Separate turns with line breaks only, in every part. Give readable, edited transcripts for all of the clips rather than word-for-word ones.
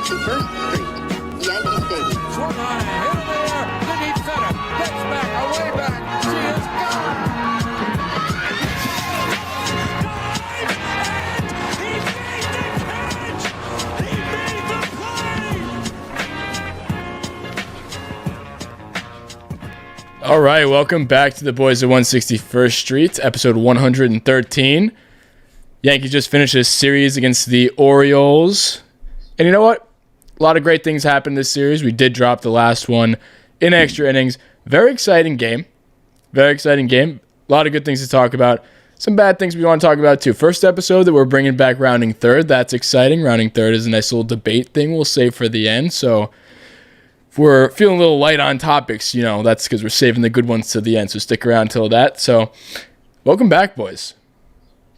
161st Street, Yankee Stadium.
Swung on and hit in the air. The deep center. Gets back, away back. She is gone. He made the catch. He made the play.
All right, welcome back to the Boys of 161st Street, episode 113. Yankees just finished a series against the Orioles. And you know what? A lot of great things happened this series. We did drop the last one in extra innings. Very exciting game. Very exciting game. A lot of good things to talk about. Some bad things we want to talk about too. First episode that we're bringing back rounding third. That's exciting. Rounding third is a nice little debate thing we'll save for the end. So if we're feeling a little light on topics, you know, that's because we're saving the good ones to the end. So stick around till that. So welcome back, boys.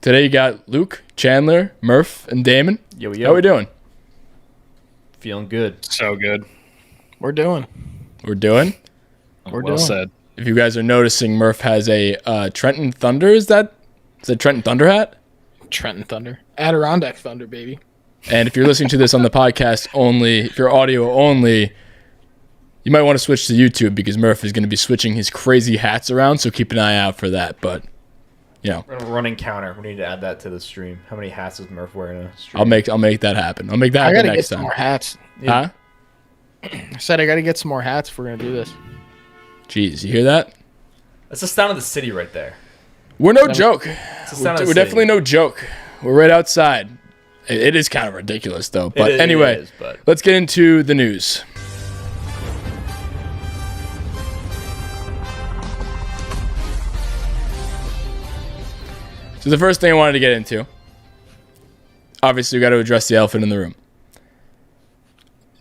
Today you got Luke, Chandler, Murph, and Damon.
Yo, yo.
How we doing?
Feeling good.
So good.
We're doing.
We're doing.
Well said.
If you guys are noticing, Murph has a Trenton Thunder. Is that Trenton Thunder hat?
Trenton Thunder. Adirondack Thunder, baby.
And if you're listening to this on the podcast only, if you're audio only, you might want to switch to YouTube because Murph is going to be switching his crazy hats around. So keep an eye out for that. But you know,
Running counter. We need to add that to the stream. How many hats does Murph wear in a stream?
I'll make that happen. I'll make that
I
happen
gotta get
next
some
time.
more hats.
Huh?
I said I gotta get some more hats if we're gonna do this.
Jeez, you hear that?
That's the sound of the city right there.
We're no joke.
It's the sound of the
We're
city.
definitely no joke. We're right outside. It is kind of ridiculous, though. But anyway,
It is, but
let's get into the news. So the first thing I wanted to get into, obviously we got to address the elephant in the room.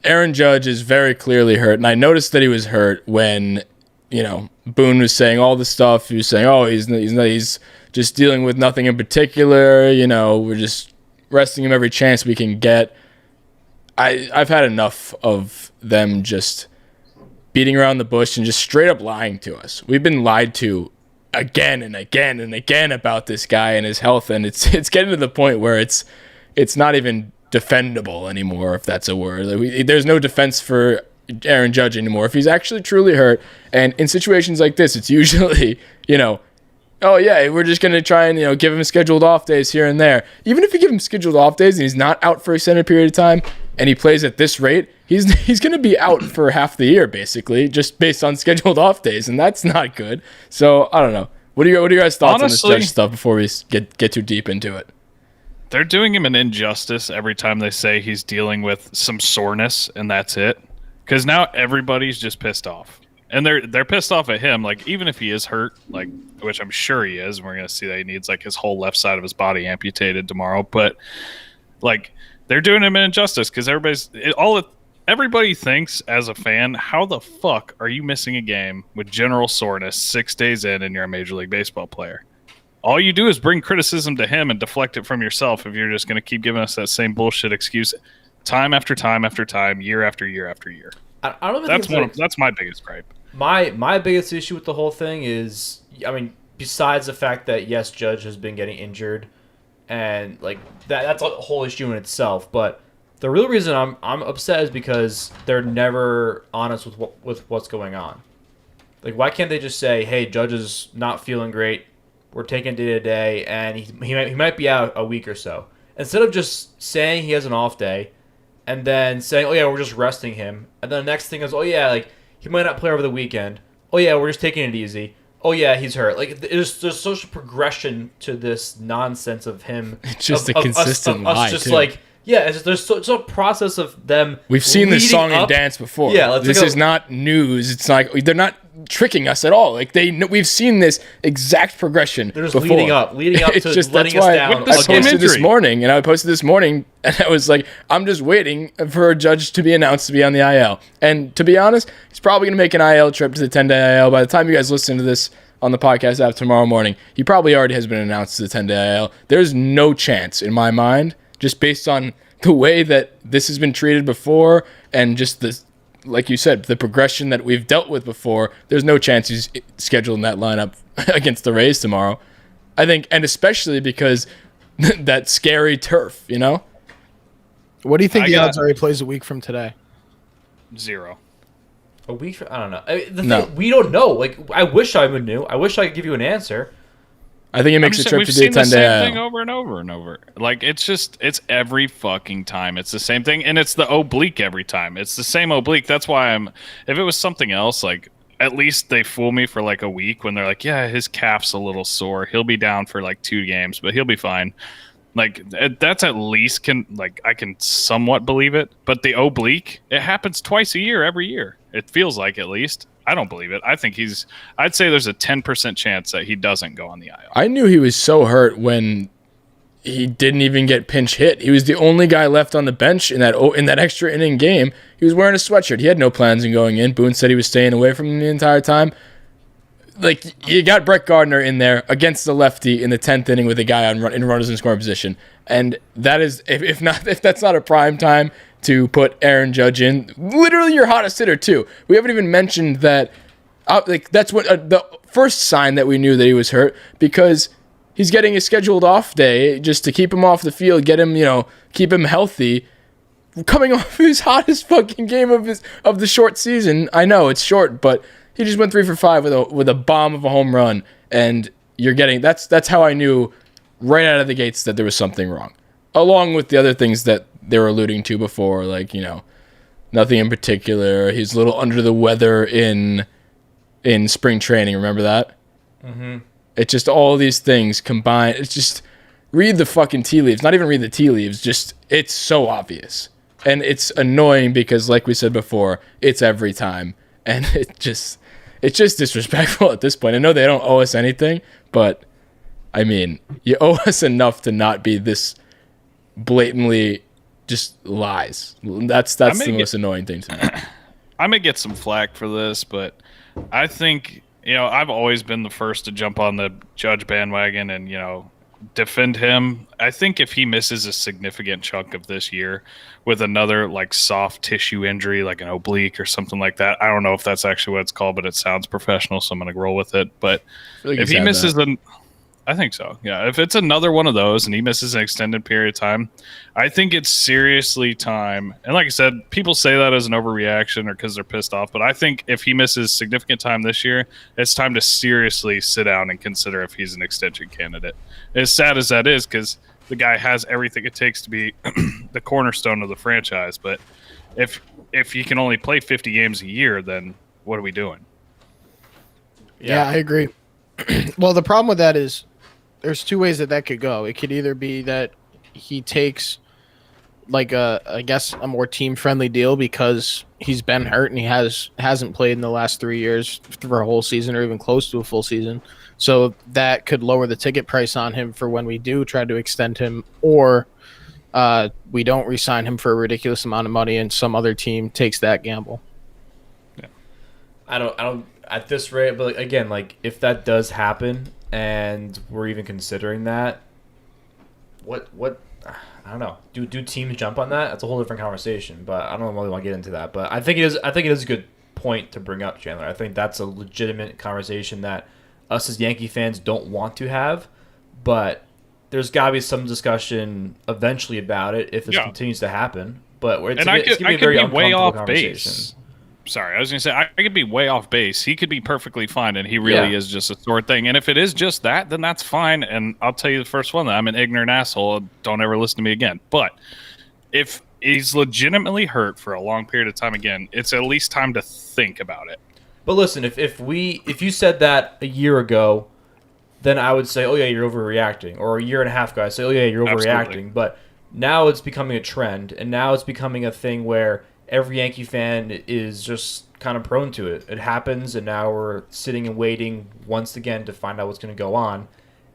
Aaron Judge is very clearly hurt, and I noticed that he was hurt when, you know, Boone was saying all the stuff. He was saying, "Oh, he's just dealing with nothing in particular. You know, we're just resting him every chance we can get." I've had enough of them just beating around the bush and just straight up lying to us. We've been lied to again and again and again about this guy and his health, and it's getting to the point where it's not even defendable anymore, if that's a word. There's no defense for Aaron Judge anymore. If he's actually truly hurt, and in situations like this, it's usually, you know, oh yeah, we're just going to try and, you know, give him scheduled off days here and there. Even if you give him scheduled off days and he's not out for a extended period of time and he plays at this rate, he's going to be out for half the year, basically, just based on scheduled off days, and that's not good. So, I don't know. What are your guys' thoughts
Honestly,
on this Judge stuff before we get too deep into it?
They're doing him an injustice every time they say he's dealing with some soreness, and that's it. Because now everybody's just pissed off. And they're pissed off at him, like, even if he is hurt, like, which I'm sure he is, and we're going to see that he needs, like, his whole left side of his body amputated tomorrow. But, like, they're doing him an injustice because everybody thinks as a fan, how the fuck are you missing a game with general soreness 6 days in and you're a Major League Baseball player? All you do is bring criticism to him and deflect it from yourself if you're just going to keep giving us that same bullshit excuse time after time after time, year after year after year.
I don't even think
That's my biggest gripe.
My biggest issue with the whole thing is, I mean, besides the fact that yes, Judge has been getting injured, and like that's a whole issue in itself. But the real reason I'm upset is because they're never honest with what's going on. Like, why can't they just say, "Hey, Judge is not feeling great. We're taking day to day, and he might be out a week or so." Instead of just saying he has an off day, and then saying, "Oh yeah, we're just resting him," and then the next thing is, "Oh yeah, like he might not play over the weekend. Oh yeah, we're just taking it easy. Oh yeah, he's hurt." Like there's such a progression to this nonsense of him.
It's just a consistent lie,
just
too.
like, yeah, there's such a process of them.
We've seen this
leading
song
up.
and dance before.
Yeah,
this is not news. It's like they're not tricking us at all. Like we've seen this exact progression.
They're just
before.
leading up
It's
to
just,
letting
that's
us
why
down.
With the
I
same
posted this
injury.
morning, and I was like, I'm just waiting for a Judge to be announced to be on the IL. And to be honest, he's probably going to make an IL trip to the 10-day IL. By the time you guys listen to this on the podcast app tomorrow morning, he probably already has been announced to the 10-day IL. There's no chance in my mind, just based on the way that this has been treated before and just the, like you said, the progression that we've dealt with before, there's no chance he's scheduled in that lineup against the Rays tomorrow. I think, and especially because that scary turf, you know?
What do you think
I
the
got-
odds are he plays a week from today?
0.
A week? I don't know.
No.
We don't know. Like, I wish I would knew. I wish I could give you an answer.
I think it makes a trip
We've
to do
seen the
10
same
day
thing over and over and over. Like it's every fucking time. It's the same thing, and it's the oblique every time. It's the same oblique. That's why if it was something else, like at least they fool me for like a week when they're like, yeah, his calf's a little sore. He'll be down for like 2 games, but he'll be fine. Like that's at least I can somewhat believe it. But the oblique, it happens twice a year, every year. It feels like at least. I don't believe it. I think I'd say there's a 10% chance that he doesn't go on the IL.
I knew he was so hurt when he didn't even get pinch hit. He was the only guy left on the bench in that extra inning game. He was wearing a sweatshirt. He had no plans on going in. Boone said he was staying away from him the entire time. Like, you got Brett Gardner in there against the lefty in the 10th inning with a guy in runners in scoring position. And that is, if that's not a prime time to put Aaron Judge in, literally your hottest hitter too. We haven't even mentioned that. That's what the first sign that we knew that he was hurt, because he's getting a scheduled off day just to keep him off the field, get him, keep him healthy. Coming off his hottest fucking game of the short season. I know it's short, but he just went 3 for 5 with a bomb of a home run, and you're getting that's how I knew right out of the gates that there was something wrong. Along with the other things that they were alluding to before, like, nothing in particular. He's a little under the weather in spring training. Remember that? Mm-hmm. It's just all these things combined. It's just read the fucking tea leaves. Not even read the tea leaves. Just it's so obvious, and it's annoying because, like we said before, it's every time, and it's just disrespectful at this point. I know they don't owe us anything, but I mean, you owe us enough to not be this blatantly just lies. That's the most annoying thing to me.
I may get some flack for this, but I think, I've always been the first to jump on the Judge bandwagon and, defend him. I think if he misses a significant chunk of this year with another like soft tissue injury, like an oblique or something like that, I don't know if that's actually what it's called, but it sounds professional, so I'm going to roll with it. But if he misses I think so. Yeah. If it's another one of those and he misses an extended period of time, I think it's seriously time. And like I said, people say that as an overreaction or because they're pissed off. But I think if he misses significant time this year, it's time to seriously sit down and consider if he's an extension candidate. As sad as that is, because the guy has everything it takes to be the cornerstone of the franchise. But if he can only play 50 games a year, then what are we doing?
Yeah, I agree. Well, the problem with that is there's 2 ways that could go. It could either be that he takes like I guess a more team friendly deal because he's been hurt and he hasn't played in the last 3 years for a whole season or even close to a full season. So that could lower the ticket price on him for when we do try to extend him, or we don't re-sign him for a ridiculous amount of money and some other team takes that gamble.
Yeah. I don't at this rate, but again, like if that does happen and we're even considering that, what I don't know. Do teams jump on that? That's a whole different conversation, but I don't really want to get into that. But I think it is a good point to bring up, Chandler. I think that's a legitimate conversation that us as Yankee fans don't want to have, but there's got to be some discussion eventually about it if this continues to happen. But it's going to be a very
way off
conversation.
Base. Sorry, I was going to say, I could be way off base. He could be perfectly fine, and he really is just a sore thing. And if it is just that, then that's fine. And I'll tell you the first one that I'm an ignorant asshole. Don't ever listen to me again. But if he's legitimately hurt for a long period of time again, it's at least time to think about it.
But listen, if you said that a year ago, then I would say, oh yeah, you're overreacting. Or a year and a half ago, I say, oh yeah, you're overreacting. Absolutely. But now it's becoming a trend, and now it's becoming a thing where every Yankee fan is just kind of prone to it. It happens, and now we're sitting and waiting once again to find out what's going to go on.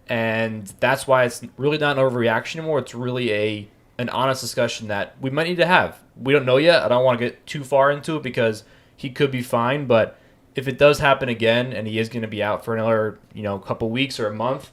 And that's why it's really not an overreaction anymore. It's really an honest discussion that we might need to have. We don't know yet. I don't want to get too far into it because he could be fine, but if it does happen again and he is going to be out for another, couple weeks or a month,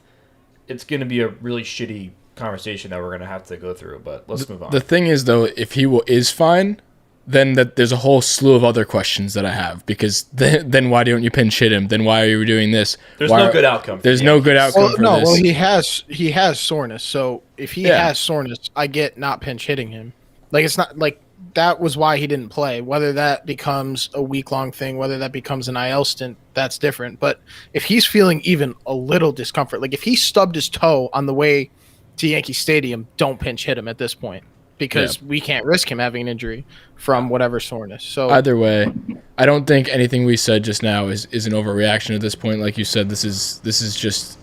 it's going to be a really shitty conversation that we're going to have to go through. But let's move on.
The thing is, though, if he is fine, then there's a whole slew of other questions that I have, because then why don't you pinch hit him? Then why are you doing this?
There's no good outcome.
There's no good outcome for this.
Well, he has soreness. So if he has soreness, I get not pinch hitting him. Like, it's not like that was why he didn't play. Whether that becomes a week-long thing, whether that becomes an IL stint, that's different. But if he's feeling even a little discomfort, like if he stubbed his toe on the way to Yankee Stadium, don't pinch hit him at this point because we can't risk him having an injury from whatever soreness. So
either way, I don't think anything we said just now is an overreaction at this point. Like you said, this is just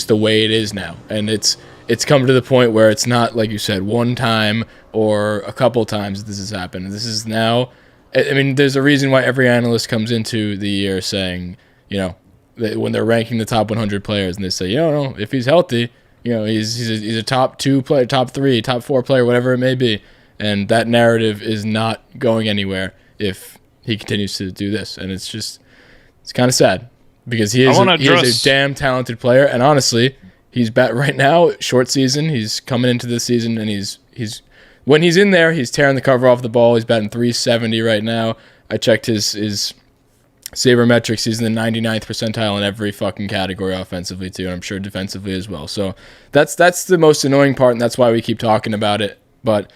the way it is now, and it's come to the point where it's not, like you said, one time or a couple times this has happened. This is now. I mean, there's a reason why every analyst comes into the year saying, you know, that when they're ranking the top 100 players, and they say, you know, if he's healthy, you know, he's a top 2 player, top 3, top 4 player, whatever it may be. And that narrative is not going anywhere if he continues to do this. And it's kind of sad because he is a damn talented player. And honestly, he's right now, short season. He's coming into this season, and he's when he's in there, he's tearing the cover off the ball. He's batting .370 right now. I checked his sabermetrics. He's in the 99th percentile in every fucking category offensively too, and I'm sure defensively as well. So that's the most annoying part, and that's why we keep talking about it. But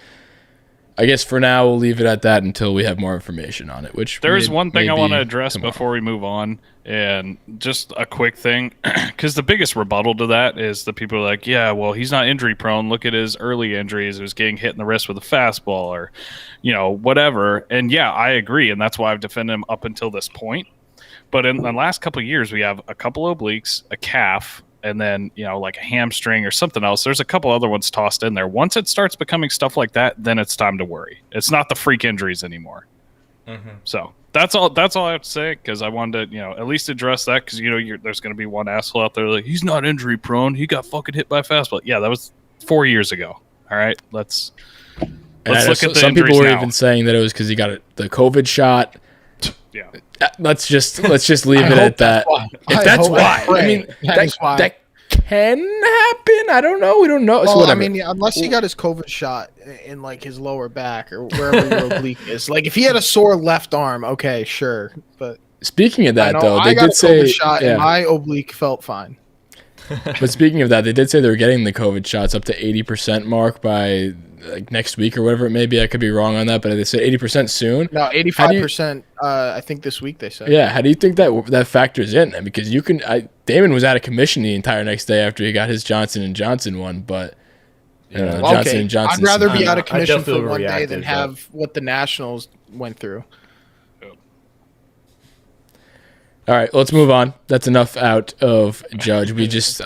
I guess for now we'll leave it at that until we have more information on it. Which
there's one thing I want to address before we move on, and just a quick thing, because the biggest rebuttal to that is the people are like, yeah, well, he's not injury prone. Look at his early injuries. He was getting hit in the wrist with a fastball or, you know, whatever. And yeah, I agree, and that's why I've defended him up until this point. But in the last couple of years, we have a couple obliques, a calf, and then, you know, like a hamstring or something else. There's a couple other ones tossed in there. Once it starts becoming stuff like that, then it's time to worry. It's not the freak injuries anymore. Mm-hmm. So that's all I have to say, because I wanted to, you know, at least address that, because, you know, there's going to be one asshole out there like, he's not injury prone. He got fucking hit by a fastball. Yeah, that was 4 years ago. All right, let's look at the
some people were
now.
even saying that it was because he got the COVID shot.
Yeah.
Let's just leave it at that. If that's why, I mean, that can happen. I don't know. We don't know.
Well, I mean, unless he got his COVID shot in like his lower back or wherever your oblique is. Like if he had a sore left arm, okay, sure. But
speaking of that, though,
they
did say
shot and my oblique felt fine.
But speaking of that, they did say they're getting the COVID shots up to 80% mark by like next week or whatever it may be. I could be wrong on that, but they said 80% soon.
No, 85%. I think this week they said.
Yeah, how do you think that factors in? Because Damon was out of commission the entire next day after he got his Johnson & Johnson one, but Johnson & Johnson.
I'd rather be out of commission for one day than have what the Nationals went through.
All right, let's move on. That's enough out of Judge. We just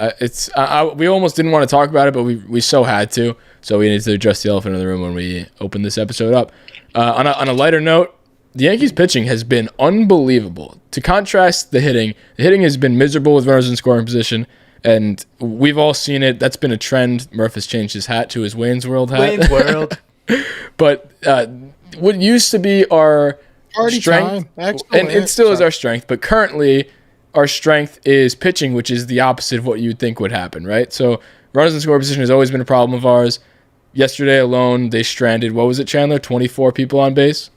we almost didn't want to talk about it, but we so had to. So we need to address the elephant in the room when we open this episode up. On a lighter note, the Yankees pitching has been unbelievable. To contrast the hitting has been miserable with runners in scoring position, and we've all seen it. That's been a trend. Murph has changed his hat to his Wayne's World hat.
Wayne's World.
But what used to be our strength, and it still is our strength, but currently our strength is pitching, which is the opposite of what you'd think would happen, right? So runners in scoring position has always been a problem of ours. Yesterday alone, they stranded, what was it, Chandler? 24 people on base?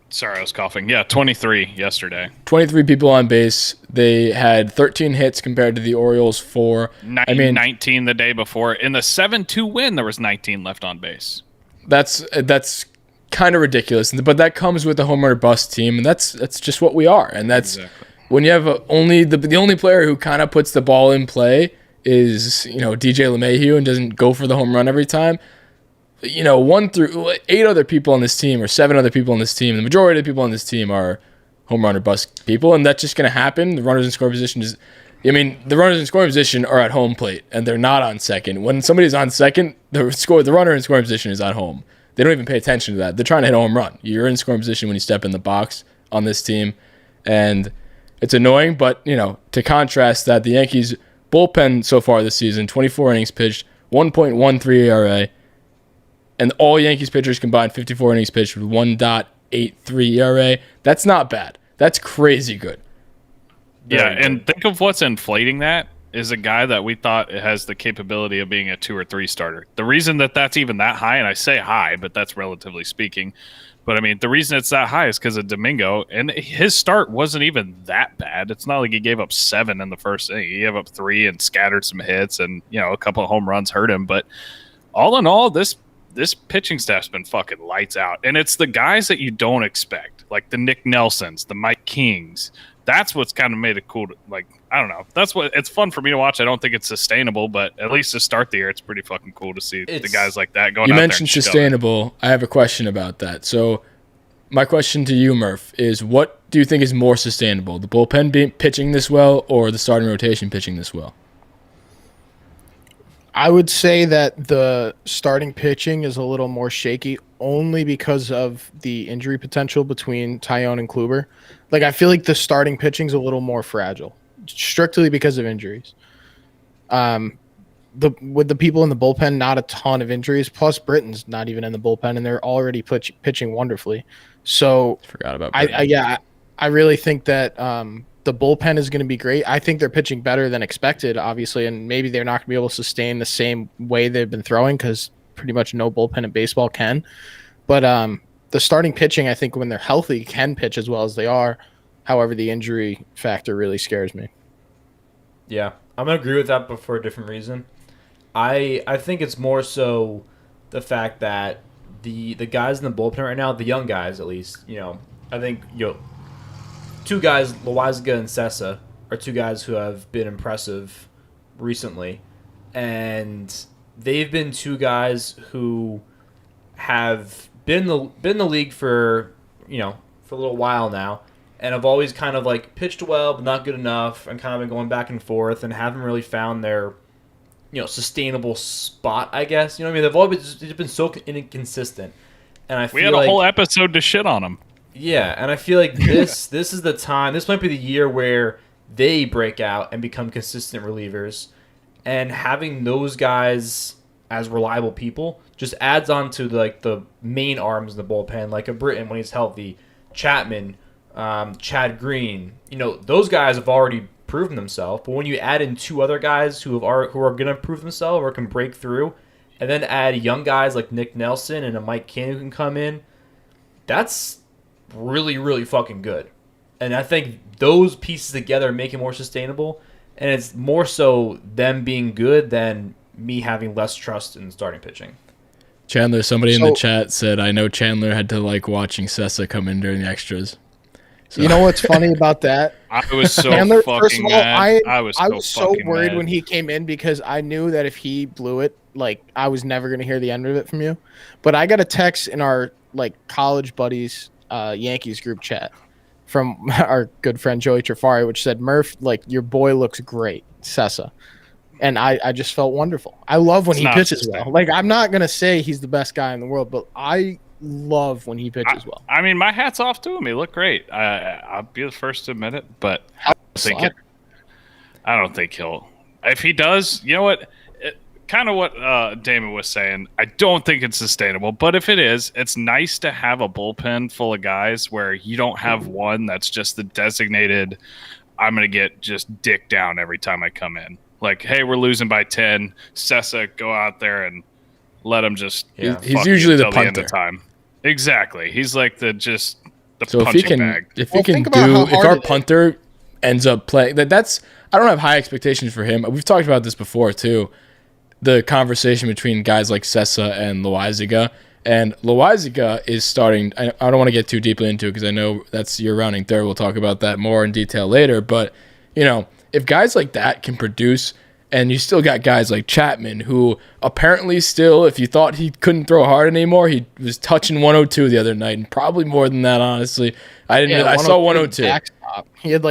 Sorry, I was coughing. Yeah, 23 yesterday.
23 people on base. They had 13 hits compared to the Orioles 4.
19 the day before. In the 7-2 win, there was 19 left on base.
That's kind of ridiculous, but that comes with a home run or bust team, and that's just what we are. And that's exactly. When you have the only player who kind of puts the ball in play is, you know, DJ LeMahieu and doesn't go for the home run every time. You know, 1 through 8 other people on this team or 7 other people on this team, the majority of the people on this team are home run or bust people, and that's just going to happen. The runners in scoring position the runners in scoring position are at home plate, and they're not on second. When somebody's on second, the runner in scoring position is at home. They don't even pay attention to that. They're trying to hit a home run. You're in scoring position when you step in the box on this team, and it's annoying, but, you know, to contrast that, the Yankees bullpen so far this season, 24 innings pitched, 1.13 ERA, and all Yankees pitchers combined 54 innings pitched with 1.83 ERA. That's not bad. That's crazy good.
Yeah, and think of what's inflating that is a guy that we thought has the capability of being a 2 or 3 starter. The reason that that's even that high, and I say high, but that's relatively speaking, but I mean, the reason it's that high is because of Domingo, and his start wasn't even that bad. It's not like he gave up 7 in the first inning. He gave up 3 and scattered some hits, and, you know, a couple of home runs hurt him, but all in all, this pitching staff's been fucking lights out, and it's the guys that you don't expect, like the Nick Nelsons, the Mike Kings. That's what's kind of made it cool. I don't know. That's what it's fun for me to watch. I don't think it's sustainable, but at least to start the year, it's pretty fucking cool to see the guys like that going.
You
out
mentioned
there and
sustainable. I have a question about that. So, my question to you, Murph, is what do you think is more sustainable, the bullpen pitching this well or the starting rotation pitching this well?
I would say that the starting pitching is a little more shaky only because of the injury potential between Tyone and Gleyber. Like, I feel like the starting pitching is a little more fragile, strictly because of injuries. With the people in the bullpen, not a ton of injuries. Plus, Britton's not even in the bullpen, and they're already pitching wonderfully. So,
Forgot about Britton.
I really think that the bullpen is going to be great. I think they're pitching better than expected, obviously, and maybe they're not going to be able to sustain the same way they've been throwing because pretty much no bullpen in baseball can. But the starting pitching, I think, when they're healthy, can pitch as well as they are. However, the injury factor really scares me.
Yeah, I'm going to agree with that, but for a different reason. I think it's more so the fact that the guys in the bullpen right now, the young guys at least, I think, two guys, Loaizaga and Sessa, are two guys who have been impressive recently. And they've been two guys who have been in the league for a little while now, and have always kind of like pitched well but not good enough, and kind of been going back and forth and haven't really found their sustainable spot, I guess. They've been so inconsistent, and we
had a whole episode to shit on them.
Yeah, and I feel like this is the time. This might be the year where they break out and become consistent relievers, and having those guys as reliable people just adds on to the main arms in the bullpen, like a Britton when he's healthy, Chapman, Chad Green. Those guys have already proven themselves. But when you add in two other guys who are going to prove themselves or can break through, and then add young guys like Nick Nelson and a Mike King who can come in, that's really, really fucking good. And I think those pieces together make it more sustainable. And it's more so them being good than me having less trust in starting pitching.
Chandler, somebody in the chat said, I know Chandler had to like watching Sessa come in during the extras. So.
You know what's funny about that?
I was so
Chandler,
fucking
first of all,
mad.
I was so worried when he came in because I knew that if he blew it, I was never going to hear the end of it from you. But I got a text in our college buddies Yankees group chat from our good friend Joey Trafari, which said, Murph, your boy looks great, Sessa. And I just felt wonderful. I love when he pitches well. I'm not going to say he's the best guy in the world, but I love when he pitches well.
I mean, my hat's off to him. He looked great. I'll be the first to admit it, but I don't think he'll. If he does, you know what? Kind of what Damon was saying. I don't think it's sustainable, but if it is, it's nice to have a bullpen full of guys where you don't have one that's just the designated, I'm going to get just dick down every time I come in. Hey, we're losing by 10. Sessa, go out there and let him just.
Yeah. He's usually the punter.
The end of time. Exactly. He's the
so
punching bag.
If our punter ends up playing, that's I don't have high expectations for him. We've talked about this before too. The conversation between guys like Sessa and Loaizaga. And Loaizaga is starting. I don't want to get too deeply into it because I know that's your rounding third. We'll talk about that more in detail later. But if guys like that can produce, and you still got guys like Chapman, who apparently still, if you thought he couldn't throw hard anymore, he was touching 102 the other night, and probably more than that, honestly. I saw 102.
Backstop. He had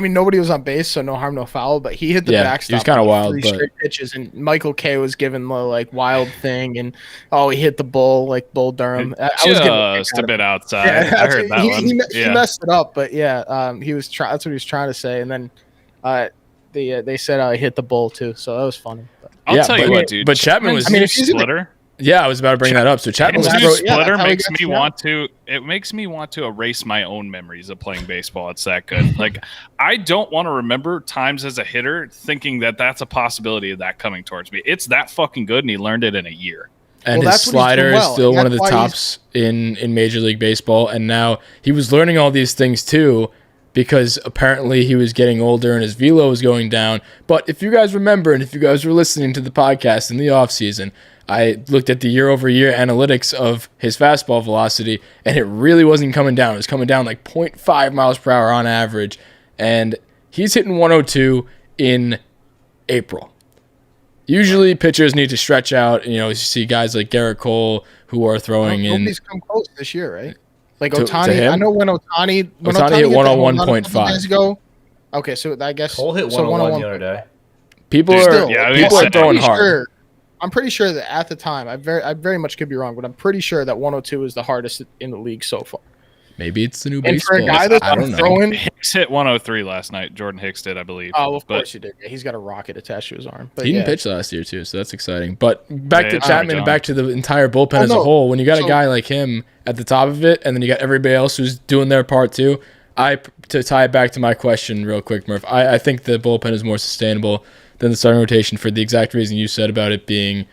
nobody was on base, so no harm, no foul, but he hit the backstop.
He was kind of wild.
Three straight pitches, and Michael K was given the wild thing, and he hit the bull, Bull Durham. I was
just a bit outside.
Yeah,
I heard that one.
He messed it up, but he was that's what he was trying to say, and then they said I hit the bull too, so that was funny.
I'll tell you what, dude.
But Chapman was
splitter.
Yeah, I was about to bring that up. So Chapman
splitter makes me want to. It makes me want to erase my own memories of playing baseball. It's that good. I don't want to remember times as a hitter thinking that that's a possibility of that coming towards me. It's that fucking good, and he learned it in a year.
And his slider is still one of the tops in Major League Baseball. And now he was learning all these things too, because apparently he was getting older and his velo was going down. But if you guys remember, and if you guys were listening to the podcast in the offseason, I looked at the year-over-year analytics of his fastball velocity, and it really wasn't coming down. It was coming down like 0.5 miles per hour on average, and he's hitting 102 in April. Usually pitchers need to stretch out. You see guys like Garrett Cole who are throwing in.
Nobody's come close this year, right? Like
To
Ohtani,
him?
I know when Ohtani
hit 101.5.
days ago. Okay, so I guess
Cole hit
so
101 the other day.
People
Still,
are
yeah,
people are throwing hard.
Sure, I'm pretty sure that at the time, I very much could be wrong, but I'm pretty sure that 102 is the hardest in the league so far.
Maybe it's the new
And for
baseball.
a guy that's
I don't know.
throwing,
Hicks hit 103 last night. Jordan Hicks did, I believe.
oh, of
But
course he did. Yeah, he's got a rocket attached to his arm. But
He didn't
yeah.
pitch last year too, so that's exciting. But back
Yeah,
to
it's
Chapman
alright,
and back to the entire bullpen
Oh,
as a
no.
whole. When you got a
So-
guy like him at the top of it, and then you got everybody else who's doing their part too. To tie it back to my question real quick, Murph, I think the bullpen is more sustainable than the starting rotation for the exact reason you said about it being,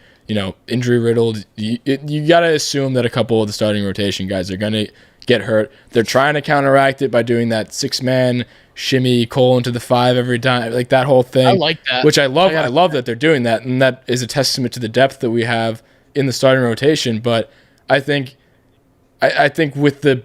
injury riddled. You got to assume that a couple of the starting rotation guys are going to get hurt. They're trying to counteract it by doing that 6-man shimmy Cole into the 5 every time, like that whole thing.
I like that.
Which I love.
I
I love that they're doing that, and that is a testament to the depth that we have in the starting rotation. But I think with the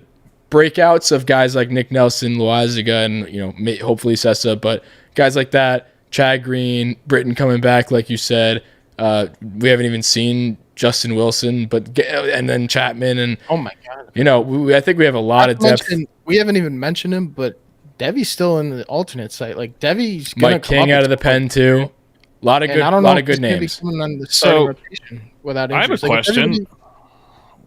breakouts of guys like Nick Nelson, Loaisiga, and hopefully Sessa, but guys like that, Chad Green, Britton coming back, like you said. We haven't even seen Justin Wilson, and then Chapman, and
Oh my god!
I think we have a lot of depth.
We haven't even mentioned him, but Devy's still in the alternate site. Like Devy's gonna
Mike
come
King
up
out of the
at
pen too. A lot of
And
good,
I don't know
lot of
if
good
he's gonna be
names.
coming on the
So,
starting rotation without
I have a
injuries. Like, if
question.
everybody-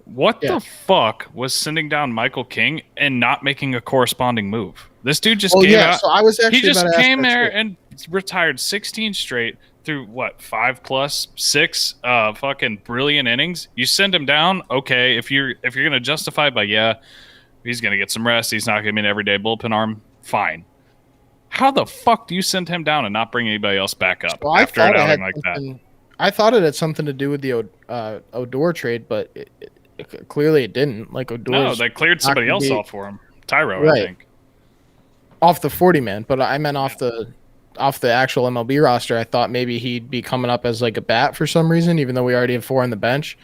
What
Yeah.
the fuck was sending down Michael King and not making a corresponding move? This dude just
Oh
came
yeah,
out.
so I was actually
He just
about to ask
came
that
there
too.
and retired 16 straight through 5+6 fucking brilliant innings. You send him down, okay. If you're gonna justify it by he's gonna get some rest, he's not gonna be an everyday bullpen arm, fine. How the fuck do you send him down and not bring anybody else back up
Well, I
after
thought
an
it had
outing like that?
something- I thought it had something to do with the Odor trade, but clearly it didn't. Like Odor,
No, they cleared
not
somebody
gonna
else
be-
off for him. Tyro,
Right.
I think.
off the 40 man, but I meant off the actual MLB roster. I thought maybe he'd be coming up as like a bat for some reason, even though we already have 4 on the bench.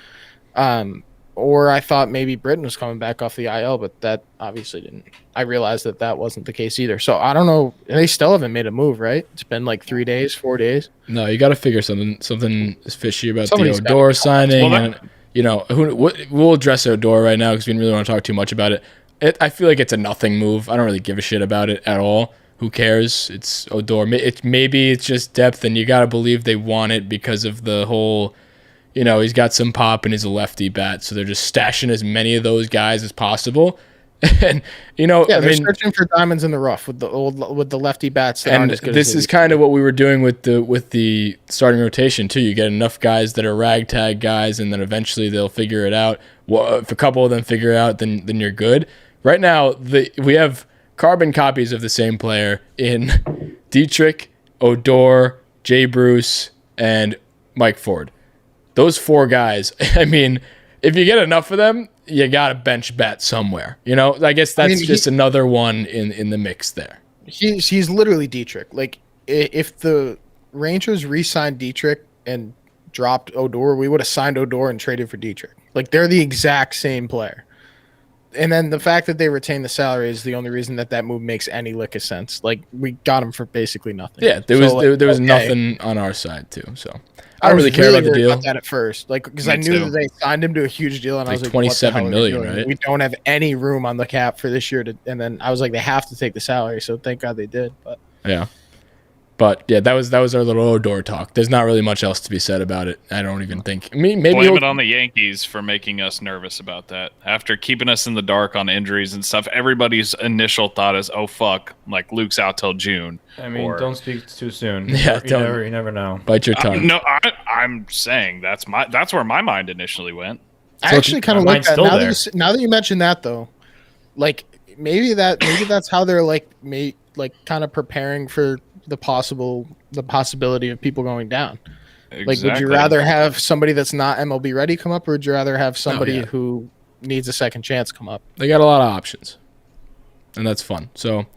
Or I thought maybe Britton was coming back off the IL, but that obviously didn't. I realized that wasn't the case either. So I don't know. They still haven't made a move, right? It's been like 3 days, 4 days.
No, you got to figure something is fishy about
Somebody's
the
gotta
Odor
be
signing,
Well,
and we'll address Odor right now because we didn't really want to talk too much about it. I feel like it's a nothing move. I don't really give a shit about it at all. Who cares? It's Odor. Maybe it's just depth, and you got to believe they want it because of the whole. He's got some pop and he's a lefty bat, so they're just stashing as many of those guys as possible. And
They're searching for diamonds in the rough with the lefty bats that aren't
and
as good.
this
as
is kind of what we were doing with the starting rotation too. You get enough guys that are ragtag guys, and then eventually they'll figure it out. Well, if a couple of them figure it out, then you're good. Right now, we have carbon copies of the same player in Dietrich, Odor, Jay Bruce, and Mike Ford. Those 4 guys, I mean, if you get enough of them, you got to bench bat somewhere. I guess that's just another one in the mix there.
He's literally Dietrich. Like, if the Rangers re-signed Dietrich and dropped Odor, we would have signed Odor and traded for Dietrich. Like, they're the exact same player. And then the fact that they retain the salary is the only reason that move makes any lick of sense. Like, we got him for basically nothing.
Yeah, there was nothing on our side too. So I don't really care about the
worried
deal.
about that at first, like, because
Me
I knew
too.
that they signed him to a huge deal, and I was like,
$27
what the hell are they
million,
doing?
right?
We don't have any room on the cap for this year. And then I was like, they have to take the salary, so thank God they did. But
Yeah. But yeah, that was our little Odor talk. There's not really much else to be said about it. I don't even think. Maybe
Blame
he'll-
it on the Yankees for making us nervous about that. After keeping us in the dark on injuries and stuff, everybody's initial thought is, "Oh fuck, like Luke's out till June."
I mean, don't speak too soon.
Yeah,
you never know.
bite your tongue.
No, I'm saying that's where my mind initially went.
I actually kind of
my
like
mind's
that.
still
Now
there.
now that you mentioned that, though, like maybe that's how they're like kind of preparing for the possibility of people going down. Like, would
Exactly.
you rather have somebody that's not MLB ready come up, or would you rather have somebody
yeah.
who needs a second chance come up?
They got a lot of options, and that's fun. So,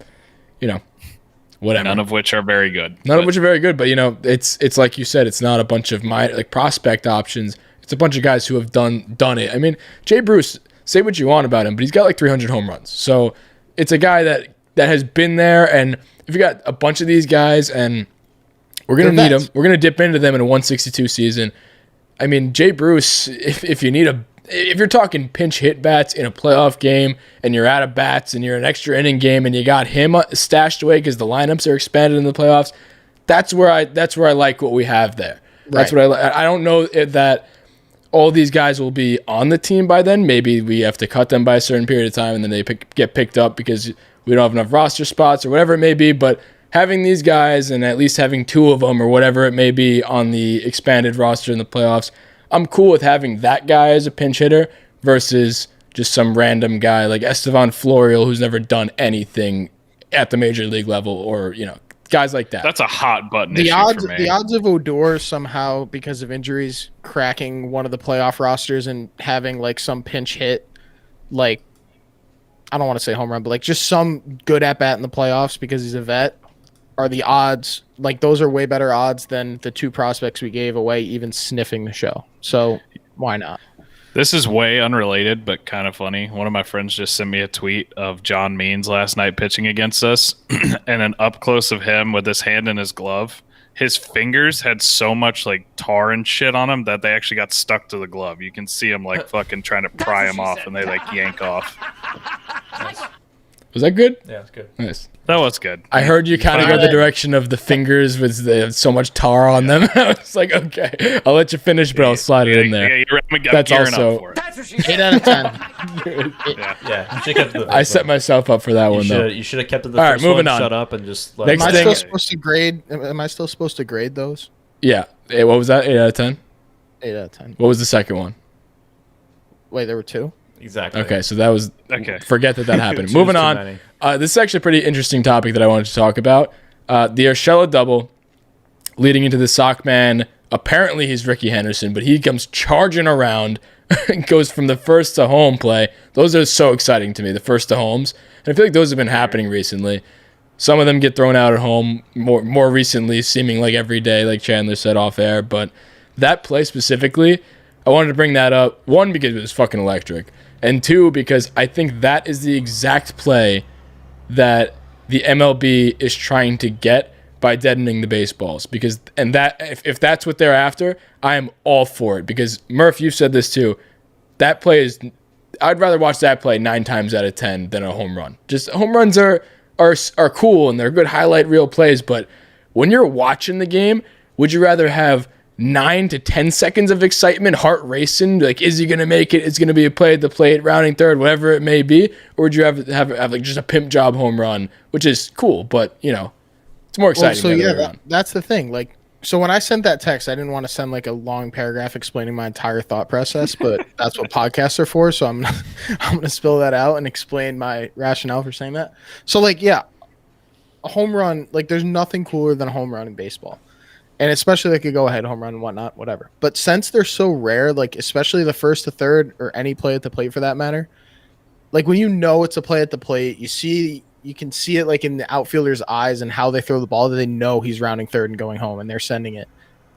whatever.
None of which are very good.
None of which are very good, but it's like you said, it's not a bunch of prospect options. It's a bunch of guys who have done it. I mean, Jay Bruce, say what you want about him, but he's got like 300 home runs. So it's a guy that has been there. And if you got a bunch of these guys and we're going to need them, we're going to dip into them in a 162 season. I mean, Jay Bruce, if you need if you're talking pinch hit bats in a playoff game and you're out of bats and you're an extra inning game and you got him stashed away because the lineups are expanded in the playoffs, that's where I like what we have there. That's what I don't know that all these guys will be on the team by then. Maybe we have to cut them by a certain period of time and then they get picked up because we don't have enough roster spots or whatever it may be. But having these guys and at least having 2 of them or whatever it may be on the expanded roster in the playoffs, I'm cool with having that guy as a pinch hitter versus just some random guy like Estevan Florial who's never done anything at the major league level or, guys like that.
That's a hot button
The
issue
odds,
for me.
the odds of Odor somehow, because of injuries, cracking one of the playoff rosters and having like some pinch hit, like I don't want to say home run, but like just some good at bat in the playoffs because he's a vet, are the odds like those are way better odds than the 2 prospects we gave away even sniffing the show. So why not?
This is way unrelated, but kind of funny. One of my friends just sent me a tweet of John Means last night pitching against us, and an up close of him with his hand in his glove. His fingers had so much like tar and shit on them that they actually got stuck to the glove. You can see him like fucking trying to pry him off, and they like yank off.
Was that good?
Yeah, it's good.
Nice.
That was good.
I heard you kind of go the direction of the fingers with so much tar on them. I was like, okay, I'll let you finish, but I'll slide it in there.
I'm
That's
gearing
also-
up for it.
That's what she
8 out of 10.
Yeah, you should have kept it.
I set myself up for that one, though.
You should have kept it the
All right,
first
moving
one.
on.
Shut up and just let
Next
Am I
thing-
still supposed to grade? Am I still supposed to grade those?
Yeah. Hey, what was that? 8 out of 10?
8 out of 10.
What was the second one?
Wait, there were 2?
Exactly.
Okay, so that was
Okay.
Forget that happened.
Choose
Moving
too
on.
many.
This is actually a pretty interesting topic that I wanted to talk about. The Urshela double leading into the sock man. Apparently he's Ricky Henderson, but he comes charging around and goes from the first to home play. Those are so exciting to me, the first to homes. And I feel like those have been happening recently. Some of them get thrown out at home more recently, seeming like every day, like Chandler said off air. But that play specifically, I wanted to bring that up. 1, because it was fucking electric. And 2, because I think that is the exact play that the MLB is trying to get by deadening the baseballs. Because if that's what they're after, I am all for it. Because Murph, you've said this too. That play is, I'd rather watch that play 9 times out of 10 than a home run. Just home runs are cool and they're good highlight reel plays. But when you're watching the game, would you rather have 9 to 10 seconds of excitement, heart racing, like is he gonna make it? It's gonna be a play at the plate, rounding third, whatever it may be, or would you have like just a pimp job home run, which is cool, but it's more exciting.
Well, so
the other way
yeah,
around.
that's the thing. Like, so when I sent that text, I didn't want to send like a long paragraph explaining my entire thought process, but that's what podcasts are for. So I'm gonna spill that out and explain my rationale for saying that. So like, yeah, a home run, like there's nothing cooler than a home run in baseball. And especially like a go-ahead home run and whatnot, whatever. But since they're so rare, like especially the first to third or any play at the plate for that matter, like when it's a play at the plate, you can see it like in the outfielder's eyes and how they throw the ball that they know he's rounding third and going home and they're sending it.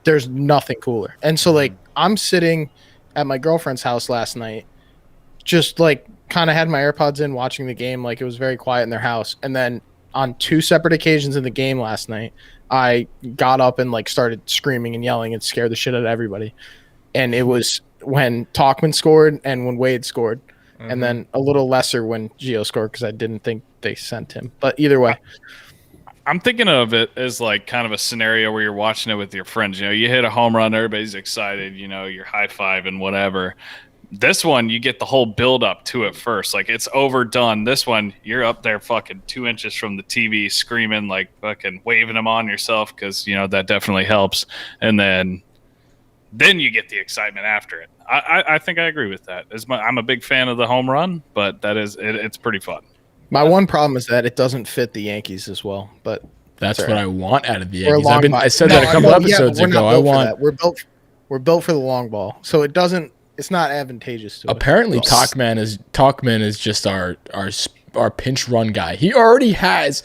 There's nothing cooler. And so like I'm sitting at my girlfriend's house last night, just like kind of had my AirPods in watching the game, like it was very quiet in their house. And then on 2 separate occasions in the game last night, I got up and like started screaming and yelling and scared the shit out of everybody. And it was when Tauchman scored and when Wade scored, and then a little lesser when Gio scored because I didn't think they sent him. But either way,
I'm thinking of it as like kind of a scenario where you're watching it with your friends. You hit a home run, everybody's excited. You're high five and whatever. This one, you get the whole build up to it first. Like it's overdone. This one, you're up there fucking 2 inches from the TV screaming, like fucking waving them on yourself because, that definitely helps. And then you get the excitement after it. I think I agree with that. I'm a big fan of the home run, but it's pretty fun.
my one problem is that it doesn't fit the Yankees as well. But
That's
sorry.
what I want out of the
We're a
Yankees.
long ball.
I said
No,
that a couple
I know, yeah,
episodes
but we're not
ago. I
built for
want.
that. We're built for the long ball, so it's not advantageous to us.
Apparently, Talkman is just our pinch run guy. He already has,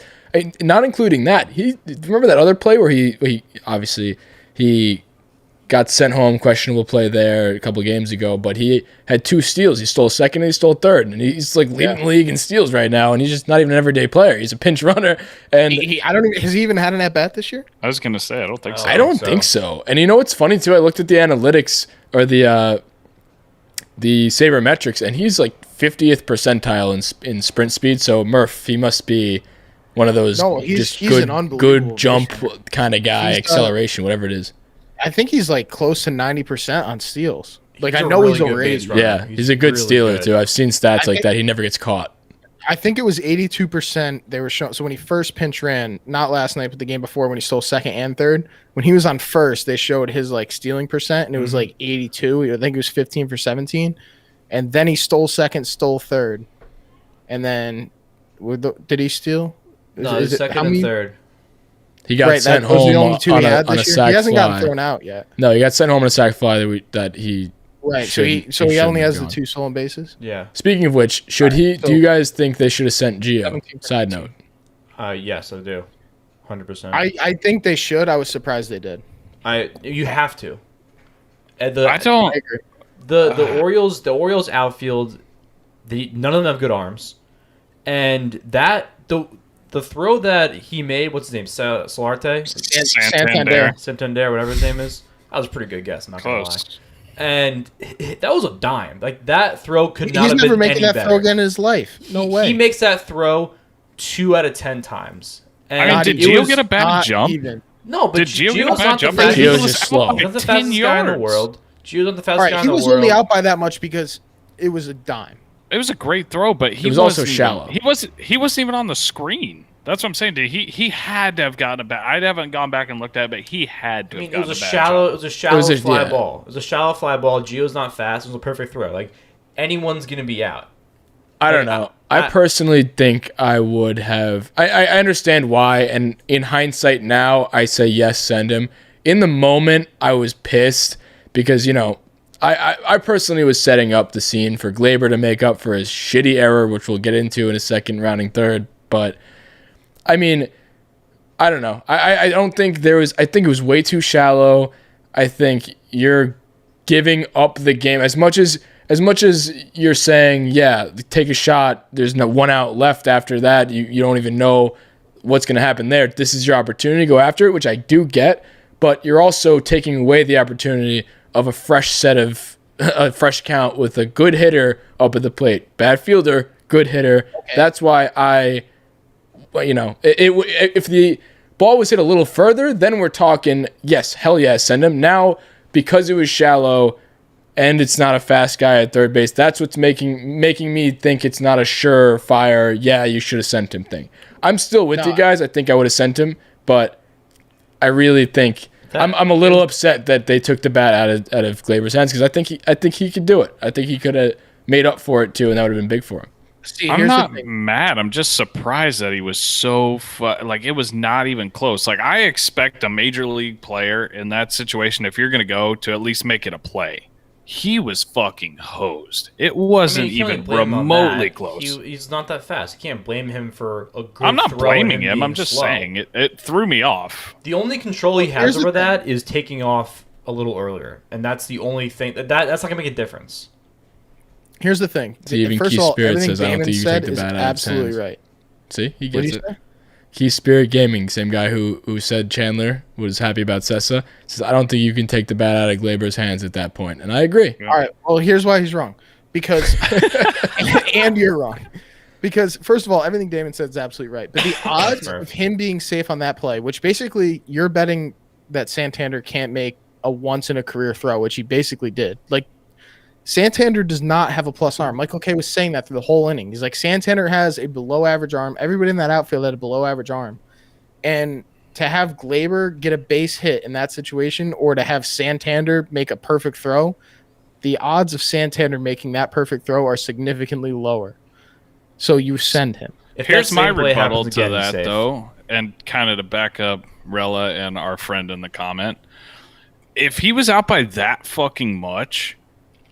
not including that. Remember that other play where he obviously he got sent home, questionable play there a couple of games ago, but he had 2 steals. He stole second and he stole third, and he's like leading the league in steals right now, and he's just not even an everyday player. He's a pinch runner, and
has he even had an at bat this year?
I was gonna say I don't think so.
I don't think so. And you know what's funny too? I looked at the analytics or the sabermetrics, and he's like 50th percentile in sprint speed. So Murph, he must be one of those
he's
good,
an unbelievable
good jump kind of guy, acceleration, whatever it is.
I think he's like close to 90% on steals. Like,
He's
I
a
know
really
he's
good
over
base
80.
runner.
Yeah, he's a good
really
stealer
good.
too. I've seen stats like that. He never gets caught.
I think it was 82% they were showing. So when he first pinch ran, not last night, but the game before when he stole second and third, when he was on first, they showed his like stealing percent, and it was like 82. I think it was 15 for 17. And then he stole second, stole third. And then, did he steal?
No, it was second and third.
He got sent
those are
home
the only two
on
he had
a
this year.
sac
He hasn't
fly.
gotten thrown out yet.
No, he got sent home on a sac fly that he.
Right. So he only
shouldn't
has
have
the
gone.
2 stolen bases.
Yeah.
Speaking of which, should he?
so-
Do you guys think they should have sent Gio?
17,
Side note.
Yes, I do. 100%.
I think they should. I was surprised they did.
You have to.
I
I
don't.
agree.
The Orioles outfield, none of them have good arms, and the throw that he made, what's his name, Solarte, Santander, whatever his name is, that was a pretty good guess. I'm not gonna lie.
Close.
And that was a dime. Like that throw could not
He's
have
never
been
making
any
that
better.
throw again in his life. No way.
He makes that throw 2 out of 10 times. And
I mean, did
it
Gio
was
get a bad
Not
jump?
even.
No, but
Did Gio get a
Gio's
bad
not
jump?
the fastest,
Gio's
He was
just slow.
out
he's not the
by
fastest
10
guy in the
yards.
world. Gio's not the fastest
All
guy
right,
in
he
the
was
world.
only out by that much because it was a dime.
It was a great throw, but he
It was also
wasn't even-
shallow.
He wasn't even on the screen. That's what I'm saying. Dude. He had to have gotten a bad. I haven't gone back and looked at it, but he had to
I
have
mean, it
gotten
was a
a bad
shallow. It
jump.
was a shallow fly
yeah.
ball. It was a shallow fly ball. Gio's not fast. It was a perfect throw. Like anyone's gonna be out.
I don't know. I personally think I would have. I understand why, and in hindsight now, I say yes, send him. In the moment, I was pissed because I personally was setting up the scene for Gleyber to make up for his shitty error, which we'll get into in a second, rounding third. But I mean, I don't know. I don't think there was. I think it was way too shallow. I think you're giving up the game as much as you're saying, yeah, take a shot. There's no 1 out left after that. You don't even know what's going to happen there. This is your opportunity to go after it, which I do get, but you're also taking away the opportunity of a fresh set of a fresh count with a good hitter up at the plate. Bad fielder, good hitter. Okay. That's why if the ball was hit a little further, then we're talking, yes, hell yeah, send him. Now, because it was shallow and it's not a fast guy at third base, that's what's making me think it's not a surefire, yeah, you should have sent him thing. I'm still with you guys. I think I would have sent him, but I really think I'm a little upset that they took the bat out of Gleyber's hands because I think he could do it. I think he could have made up for it too, and that would have been big for him.
See,
I'm not mad. I'm just surprised that he was so like it was not even close. Like I expect a major league player in that situation, if you're going to go, to at least make it a play. He was fucking hosed. It wasn't even remotely close.
He's not that fast. You can't blame him for a good
I'm not
throw
blaming
and
him.
being
I'm just
slow.
saying it threw me off.
The only control he has
here's
over
the thing.
that is taking off a little earlier, and that's the only thing that's not gonna make a difference.
Here's the thing.
See, even
First
Keith
of all,
Spirit
everything
says, I don't
Damon
think you
said
take the
is
bat out of his
absolutely
hands.
right.
See, he
What
gets
did you
it.
say?
Keith Spirit Gaming, same guy who said Chandler was happy about Sessa, says, I don't think you can take the bat out of Gleyber's hands at that point. And I agree.
All right. Well, here's why he's wrong. Because, and you're wrong. Because, first of all, everything Damon said is absolutely right. But the odds of him being safe on that play, which basically you're betting that Santander can't make a once-in-a-career throw, which he basically did. Like, Santander does not have a plus arm. Michael Kay was saying that through the whole inning. He's like, Santander has a below-average arm. Everybody in that outfield had a below-average arm. And to have Gleyber get a base hit in that situation or to have Santander make a perfect throw, the odds of Santander making that perfect throw are significantly lower. So you send him.
Here's my rebuttal to that, though, and kind of to back up Rella and our friend in the comment. If he was out by that fucking much,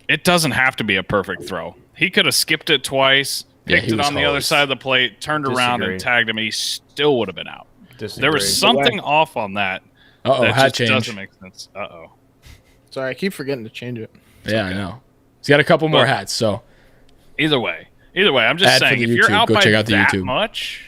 it doesn't have to be a perfect throw. He could have skipped it twice, picked it on the other side of the plate, turned around and tagged him. He still would have been out. There was something off on that.
That
hat
just
doesn't make sense.
Sorry, I keep forgetting to change it.
Yeah, I know. He's got a couple more hats, so.
Either way, I'm just
Ad for
saying,
the
if you're
YouTube.
out
Go
by
check out the
that
YouTube.
much,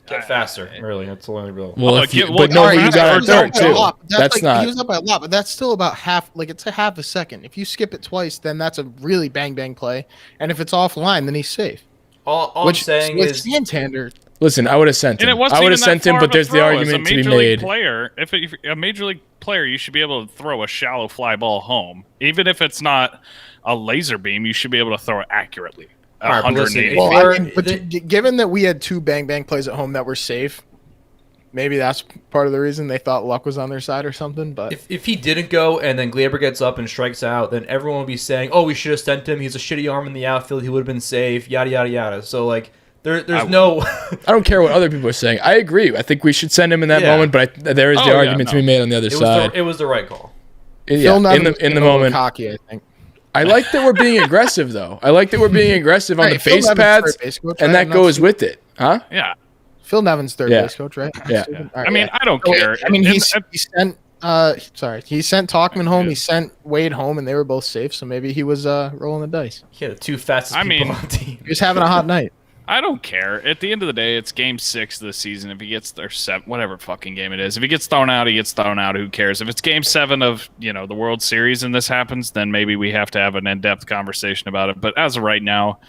Get faster, really. That's the only real.
Well,
Oh,
if you,
well,
but no,
all right,
you got a
he was
third, too. That's not.
He was up by a lot, but that's still about half. Like, it's a half a second. If you skip it twice, then that's a really bang play. And if it's offline, then he's safe.
All I'm saying
with
is
Santander.
Listen, I would have sent
And
him.
it wasn't
I would
even
have
that
sent him,
far
but
of a
there's the
throw. As
argument
a
to be
major league
made.
player, if a major league player, you should be able to throw a shallow fly ball home, even if it's not a laser beam. You should be able to throw it accurately.
All right, but listen,
180.
if
Well,
you're-
given that we had 2 bang plays at home that were safe, maybe that's part of the reason they thought luck was on their side or something. But
if he didn't go and then Gleyber gets up and strikes out, then everyone would be saying, "Oh, we should have sent him. He's a shitty arm in the outfield. He would have been safe." Yada yada yada. So like, there's no.
I don't care what other people are saying. I agree. I think we should send him in that
Yeah.
moment, but there is the
Oh, yeah,
argument to be made on the other side.
It was the right call.
Yeah,
Phil Nevin
in the
was a little
moment.
cocky, I think.
I like that we're being aggressive, though. I like that we're being aggressive on
Hey,
the
Phil
face
Nevin's
pads,
third base coach,
and
right?
that
I'm not
goes
stupid.
with it, huh?
Yeah.
Phil Nevin's third
Yeah.
base coach, right?
Yeah.
Stupid. All right,
I mean,
yeah.
I don't
So,
care.
I mean,
And-
he sent he sent Talkman home. He sent Wade home, and they were both safe. So maybe he was rolling the dice.
He had the 2 fastest
I
people
mean-
on the team.
He was having a hot night.
I don't care. At the end of the day, it's game 6 of the season. If he gets there, whatever fucking game it is. If he gets thrown out, he gets thrown out. Who cares? If it's game 7 of the World Series and this happens, then maybe we have to have an in-depth conversation about it. But as of right now,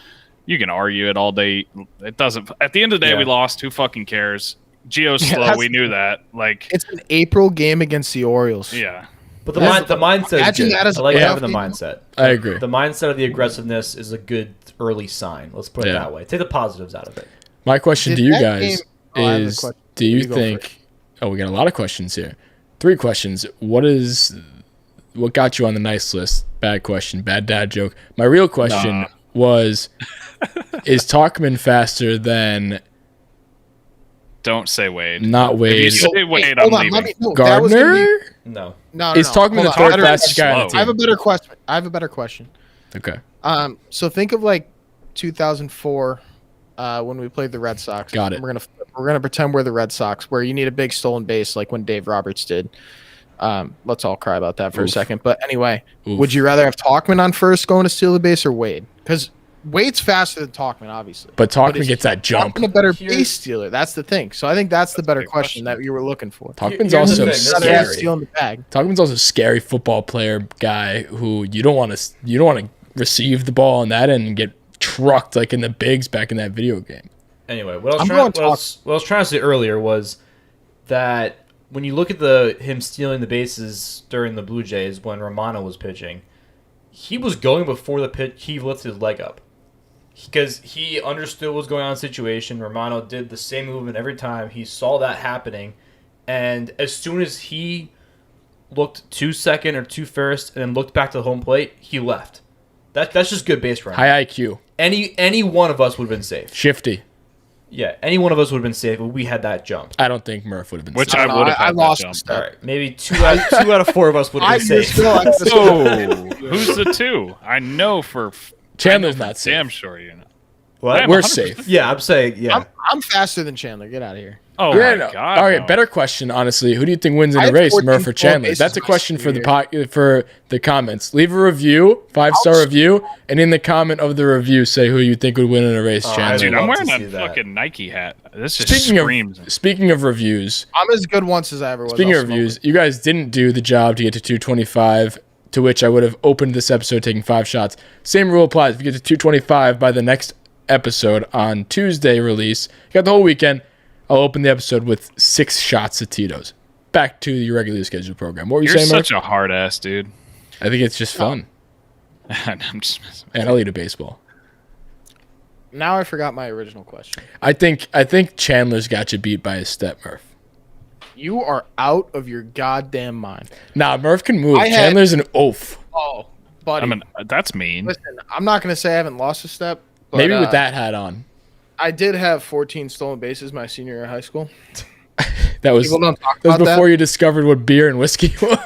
you can argue it all day. It doesn't. At the end of the day,
Yeah.
we lost. Who fucking cares? Gio's
Yeah,
slow.
that's-
We knew that. Like,
It's an April game against the Orioles.
yeah.
But the
That's-
mindset is
imagine
good.
that as
I
a
like
playoff
having the
game.
mindset.
I agree.
The mindset of the aggressiveness is a good early sign. Let's put it
Yeah.
that way. Take the positives out of it.
My question to
Did
you
that
guys
game- Oh, I have a
is:
question.
do you
You go
think? Oh, we got a lot of questions here. 3 questions. What got you on the nice list? Bad question. Bad dad joke. My real question was: is Talkman faster than
Don't say Wade.
not
If
Wade?
you say Wade, I'm
Hold on,
leaving.
that was gonna be-
Gardner?
No.
No,
Is Talkman
Hold
the
on,
third
better
fastest guy on the
slow.
team?
I have a better question.
Okay.
So think of like 2004 when we played the Red Sox.
Got it.
We're gonna pretend we're the Red Sox, where you need a big stolen base, like when Dave Roberts did. Let's all cry about that for a
Oof.
second. But anyway,
Oof.
would you rather have Talkman on first going to steal the base or Wade? Because Wade's faster than Talkman, obviously.
But Talkman
is
gets that jump.
Talkman a better
Here's-
base stealer. That's the thing. So I think that's the better
big
question
question.
that you were looking for.
Talkman's
Here's the
also
thing, this
Rather than
scary.
stealing the bag.
Talkman's also a scary football player guy who you don't want to receive the ball on that end and get trucked like in the bigs back in that video game.
Anyway, what I
I'm
was
going
trying to say earlier was that when you look at him stealing the bases during the Blue Jays when Romano was pitching, he was going before the pitch. He lifted his leg up because he understood what was going on in the situation. Romano did the same movement every time. He saw that happening, and as soon as he looked to second or to first and then looked back to the home plate, he left. That's just good base running.
High IQ,
Any one of us would have been safe.
shifty.
Yeah, any one of us would have been safe if we had that jump.
I don't think Murph would have been.
Which
safe.
I would have
I
had that
lost
jump.
the step.
All right, maybe two out of 4 of us would have been safe.
Oh, who's the 2? I know for
Chandler's not safe.
damn sure you know.
What?
I'm
We're
100%
safe.
Yeah, I'm saying yeah.
I'm faster than Chandler. Get out of here.
Oh
Yeah,
my
no.
god.
All right,
no.
better question. Honestly, who do you think wins in
I
the
have
race,
14
Murph or Chandler?
bases
That's a
my
question for
senior
for the comments. Leave a review, 5-star review, and in the comment of the review, say who you think would win in a race,
Oh,
Chandler.
Dude,
I'd
I'm
love
wearing
to
a
see that.
fucking Nike hat. This just screams.
Speaking of reviews,
I'm as good once as I ever was.
speaking
I'll
of
smoke
reviews,
it.
you guys didn't do the job to get to 225. To which I would have opened this episode taking 5 shots. Same rule applies. If you get to 225 by the next episode on Tuesday release, you got the whole weekend. I'll open the episode with 6 shots of Tito's. Back to your regularly scheduled program. What were you
You're
saying, Murph?
such a hard ass, dude.
I think it's just fun.
I'm just messing.
And I'll eat a baseball.
Now I forgot my original question.
I think Chandler's got you beat by his step, Murph.
You are out of your goddamn mind.
Nah, Murph can move.
I had-
Chandler's an oaf.
Oh, buddy.
I mean, that's mean.
Listen, I'm not going to say I haven't lost a step. But,
Maybe with that hat on.
I did have 14 stolen bases my senior year of high school.
That was
People don't talk
that was
about
before you discovered what beer and whiskey was.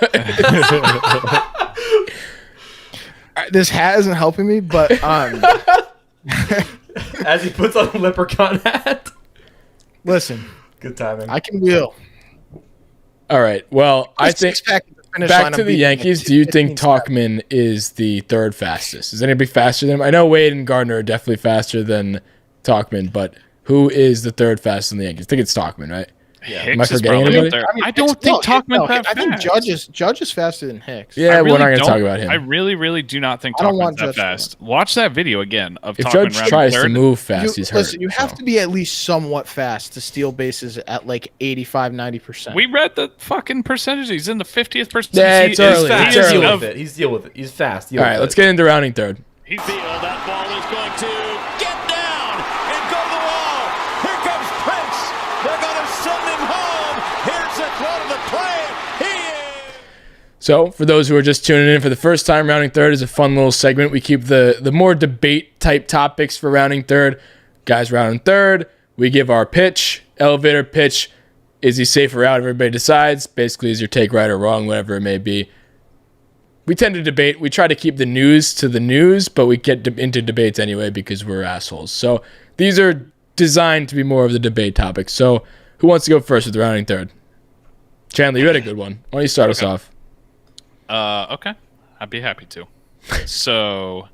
This hat isn't helping me, but
As he puts on a leprechaun hat.
listen,
Good timing.
I can wheel.
All right. Well, I think
Six-pack at the finish
back
line,
to
I'm
the
beating
Yankees.
it
Do you think
15 steps.
Talkman is the third fastest? Is anybody faster than him? I know Wade and Gardner are definitely faster than Talkman, but who is the third fastest in the Yankees? I think it's Talkman, right?
Hicks
Am I
is
forgetting
probably
anybody?
up there.
I mean,
I don't think Talkman's that
I think
fast.
Judge is faster than Hicks.
Yeah,
I
we're not going to
don't-
talk about him.
I really, really do not think
I don't
Talkman's
want
that
Judge to
fast. Watch that video again of
If
Talkman
Judge
rounding
tries to
third.
move fast, he's hurt.
Listen, you have
so.
to be at least somewhat fast to steal bases at like 85-90%.
We read the fucking percentage. He's in the 50th percent.
Yeah, it's early.
He's fast.
It's
He'll
early.
deal with it. He's deal with it. He's fast. Deal
All right,
with
let's
it.
get into rounding third.
He feel that ball is going to get down and go to the wall. Here comes Prince. They're going to send him home. Here's the throw to the plate. He is.
So, for those who are just tuning in for the first time, rounding third is a fun little segment. We keep the more debate type topics for rounding third. Guys, rounding third, we give our pitch, elevator pitch. Is he safe or out? Everybody decides. Basically, is your take right or wrong, whatever it may be. We tend to debate. We try to keep the news to the news, but we get into debates anyway because we're assholes. So these are designed to be more of the debate topics. So who wants to go first with the rounding third? Chandler, you had a good one. Why don't you start us off?
Okay. I'd be happy to. So,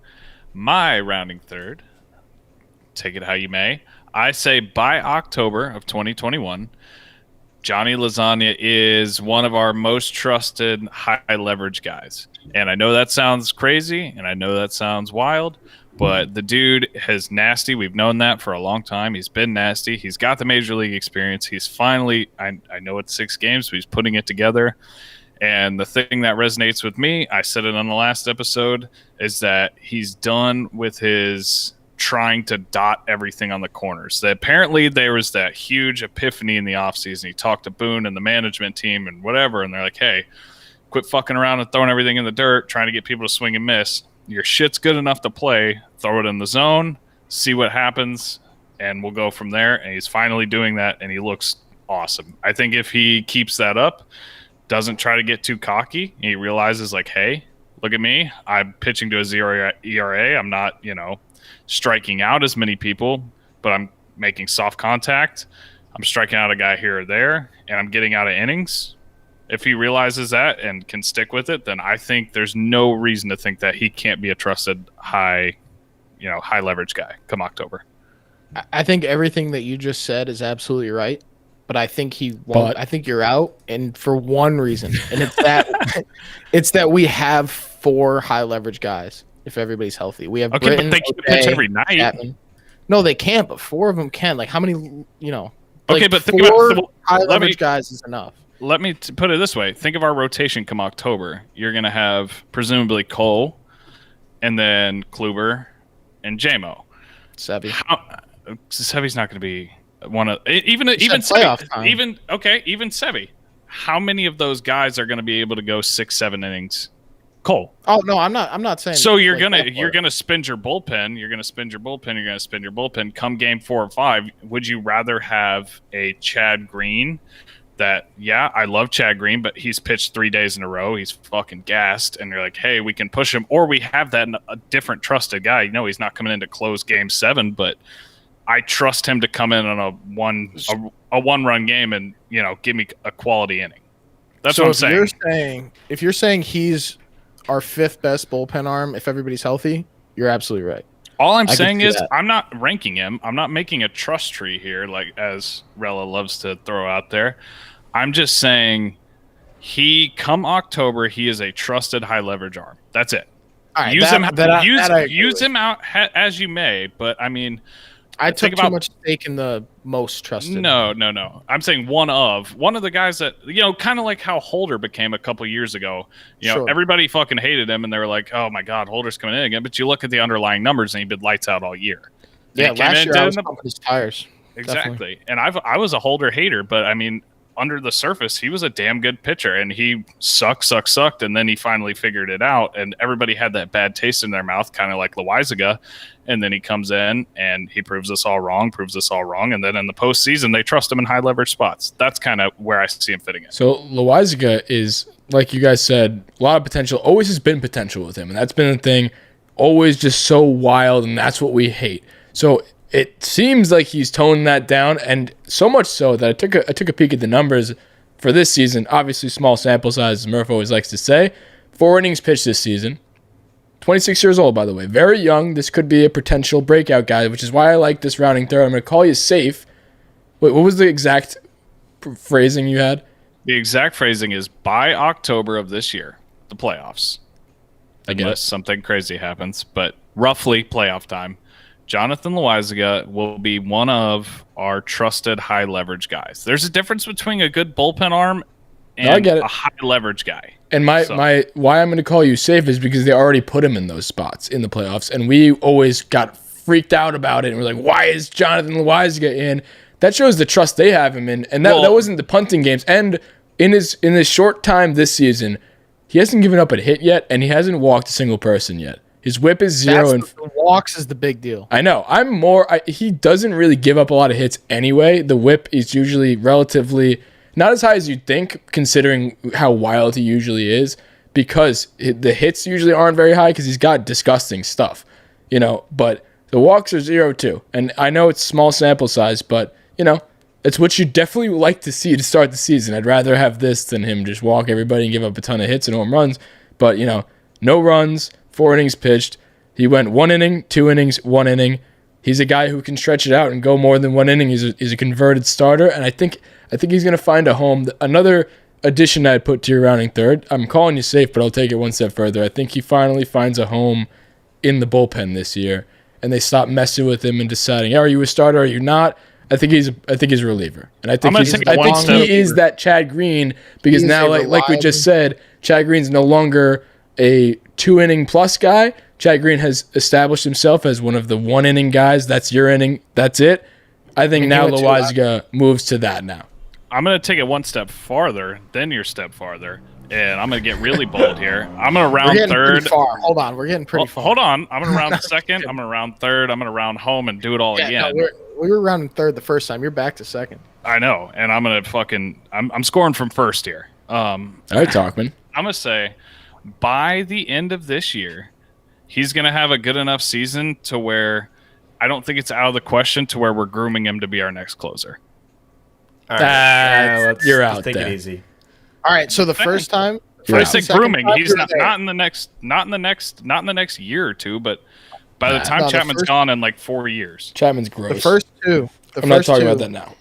my rounding third, take it how you may. I say by October of 2021, Johnny Lasagna is one of our most trusted high leverage guys. And I know that sounds crazy and I know that sounds wild, but the dude is nasty. We've known that for a long time. He's been nasty. He's got the major league experience. He's finally, I know it's 6 games, but he's putting it together. And the thing that resonates with me, I said it on the last episode, is that he's done with his trying to dot everything on the corners. That apparently there was that huge epiphany in the offseason. He talked to Boone and the management team and whatever, and they're like, hey, quit fucking around and throwing everything in the dirt, trying to get people to swing and miss. Your shit's good enough to play. Throw it in the zone, see what happens, and we'll go from there. And he's finally doing that, and he looks awesome. I think if he keeps that up, doesn't try to get too cocky, he realizes, like, hey, look at me. I'm pitching to a 0 ERA. I'm not, striking out as many people, but I'm making soft contact. I'm striking out a guy here or there, and I'm getting out of innings. If he realizes that and can stick with it, then I think there's no reason to think that he can't be a trusted high leverage guy come October.
I think everything that you just said is absolutely right, but I think he won't. I think you're out, and for one reason, and it's that we have 4 high leverage guys. If everybody's healthy, we have.
Okay,
Britton,
but they can pitch every night.
Chapman. No, they can't, but 4 of them can. Like how many?
Okay, but think
4
about
high leverage guys is enough.
Let me put it this way. Think of our rotation come October. You're going to have presumably Cole and then Gleyber and JMO.
Sevy.
Sevy's not going to be one of even
playoff
Sevy,
time.
even Sevy. How many of those guys are going to be able to go 6-7 innings? Cole.
Oh no, I'm not saying.
So you're
like
gonna spend your bullpen. You're gonna spend your bullpen. Come game 4 or 5. Would you rather have a Chad Green? That I love Chad Green, but he's pitched 3 days in a row. He's fucking gassed, and you're like, hey, we can push him, or we have that a different trusted guy. He's not coming in to close game 7, but I trust him to come in on a one-run game and give me a quality inning. That's
so
what I'm saying.
If you're saying he's our 5th best bullpen arm, if everybody's healthy, you're absolutely right.
All I'm
I
saying
can see
is
that.
I'm not ranking him. I'm not making a trust tree here, like as Rella loves to throw out there. I'm just saying come October, he is a trusted high leverage arm. That's it.
All right,
Use
agree
use
with.
him out as you may, but I mean,
I took
think
too
about-
much stake in the most trusted.
no. I'm saying one of the guys that kind of like how Holder became a couple years ago.
Sure.
Everybody fucking hated him, and they were like, "Oh my God, Holder's coming in again." But you look at the underlying numbers, and he'd been lights out all year.
Yeah,
And he came
last
in,
year
did
I was
in the-
pumping his tires.
Exactly.
Definitely.
And I was a Holder hater, but I mean, under the surface, he was a damn good pitcher, and he sucked, and then he finally figured it out, and everybody had that bad taste in their mouth, kind of like Loizaga, and then he comes in and he proves us all wrong, and then in the postseason, they trust him in high leverage spots. That's kind of where I see him fitting in.
So Loizaga is, like you guys said, a lot of potential. Always has been potential with him, and that's been the thing. Always just so wild, and that's what we hate. So it seems like he's toned that down, and so much so that I took a peek at the numbers for this season, obviously small sample size, as Murph always likes to say. 4 innings pitched this season. 26 years old, by the way. Very young. This could be a potential breakout guy, which is why I like this rounding third. I'm going to call you safe. Wait, what was the exact phrasing you had?
The exact phrasing is by October of this year, the playoffs. Unless something crazy happens, but roughly playoff time. Jonathan Loaisiga will be one of our trusted high leverage guys. There's a difference between a good bullpen arm and a high leverage guy.
And my why I'm going to call you safe is because they already put him in those spots in the playoffs, and we always got freaked out about it, and we're like, why is Jonathan Loaisiga in? That shows the trust they have him in, and that wasn't the punting games. And in his short time this season, he hasn't given up a hit yet, and he hasn't walked a single person yet. His whip is 0.
The walks is the big deal.
I know. He doesn't really give up a lot of hits anyway. The whip is usually relatively not as high as you'd think, considering how wild he usually is, because the hits usually aren't very high because he's got disgusting stuff, But the walks are 0 too. And I know it's small sample size, but, it's what you definitely like to see to start the season. I'd rather have this than him just walk everybody and give up a ton of hits and home runs. But, no runs, 4 innings pitched. He went 1 inning, 2 innings, 1 inning. He's a guy who can stretch it out and go more than 1 inning. He's a converted starter, and I think he's going to find a home. Another addition I'd put to your rounding third, I'm calling you safe, but I'll take it one step further. I think he finally finds a home in the bullpen this year, and they stop messing with him and deciding, are you a starter, are you not? I think he's a reliever, and I think he is that Chad Green, because now, like we just said, Chad Green's no longer a 2-inning plus guy. Chad Green has established himself as one of the 1-inning guys. That's your inning. That's it. I think now Loaisiga moves to that now.
I'm going to take it one step farther than your step farther, and I'm going to get really bold here. I'm going to round third.
Hold on. We're getting pretty far.
Hold on. I'm going to round second. I'm going to round third. I'm going to round home and do it all again.
No, we were rounding third the first time. You're back to second.
I know, and I'm going to I'm scoring from first here.
All right, Talkman.
I'm going to say by the end of this year, he's going to have a good enough season to where I don't think it's out of the question to where we're grooming him to be our next closer.
All right.
You're out
take
there.
it easy.
All right, so the first time,
I said grooming. He's not in the next year or two, but by the time Chapman's gone in like 4 years.
Chapman's gross.
The first two.
I'm not talking about that now.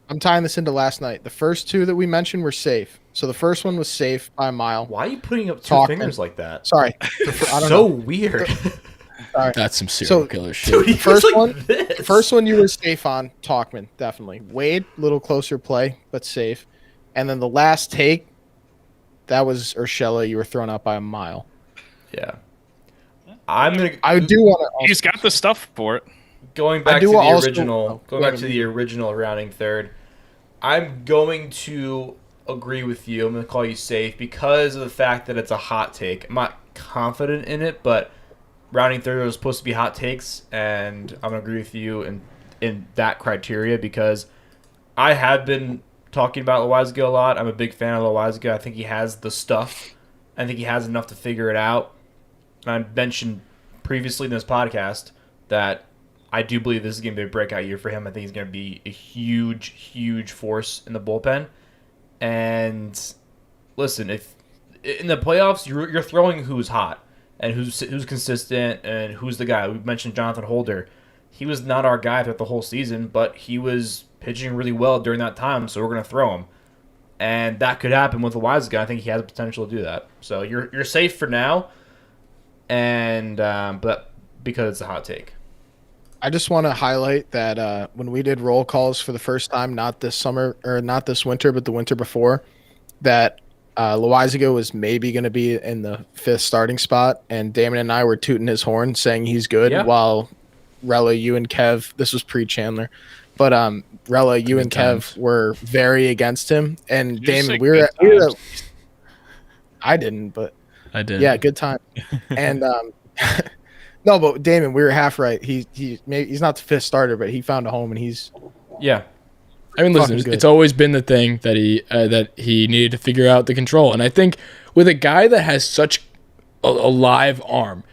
I'm tying this into last night. The first two that we mentioned were safe. So the first one was safe by a mile.
Why are you putting up two fingers like that?
Sorry.
So weird.
Sorry.
That's some serial killer shit.
Dude,
the first one you were safe on, Talkman, definitely. Wade, little closer play, but safe. And then the last take, that was Urshela. You were thrown out by a mile.
Yeah.
I do want to.
He's got the stuff for it.
Going back to the original rounding third, I'm going to agree with you. I'm going to call you safe because of the fact that it's a hot take. I'm not confident in it, but rounding third was supposed to be hot takes, and I'm going to agree with you in that criteria because I have been talking about Loaisiga a lot. I'm a big fan of Loaisiga. I think he has the stuff. I think he has enough to figure it out. I mentioned previously in this podcast that I do believe this is going to be a breakout year for him. I think he's going to be a huge, huge force in the bullpen. And listen, if in the playoffs you're throwing who's hot and who's consistent and who's the guy. We mentioned Jonathan Holder. He was not our guy throughout the whole season, but he was pitching really well during that time, so we're going to throw him. And that could happen with Loaisiga. I think he has the potential to do that. So you're safe for now. And but because it's a hot take.
I just want to highlight that when we did roll calls for the first time, not this summer or not this winter, but the winter before, that Loaisiga was maybe going to be in the 5th starting spot, and Damon and I were tooting his horn saying he's good, while Rella, you and Kev, this was pre-Chandler, but Rella, you and Kev were very against him, and Damon, we were I didn't, but
I did.
Yeah, good time. And no, but Damon, we were half right. He's not the 5th starter, but he found a home, and he's
I mean, listen, it's always been the thing that he needed to figure out the control, and I think with a guy that has such a live arm,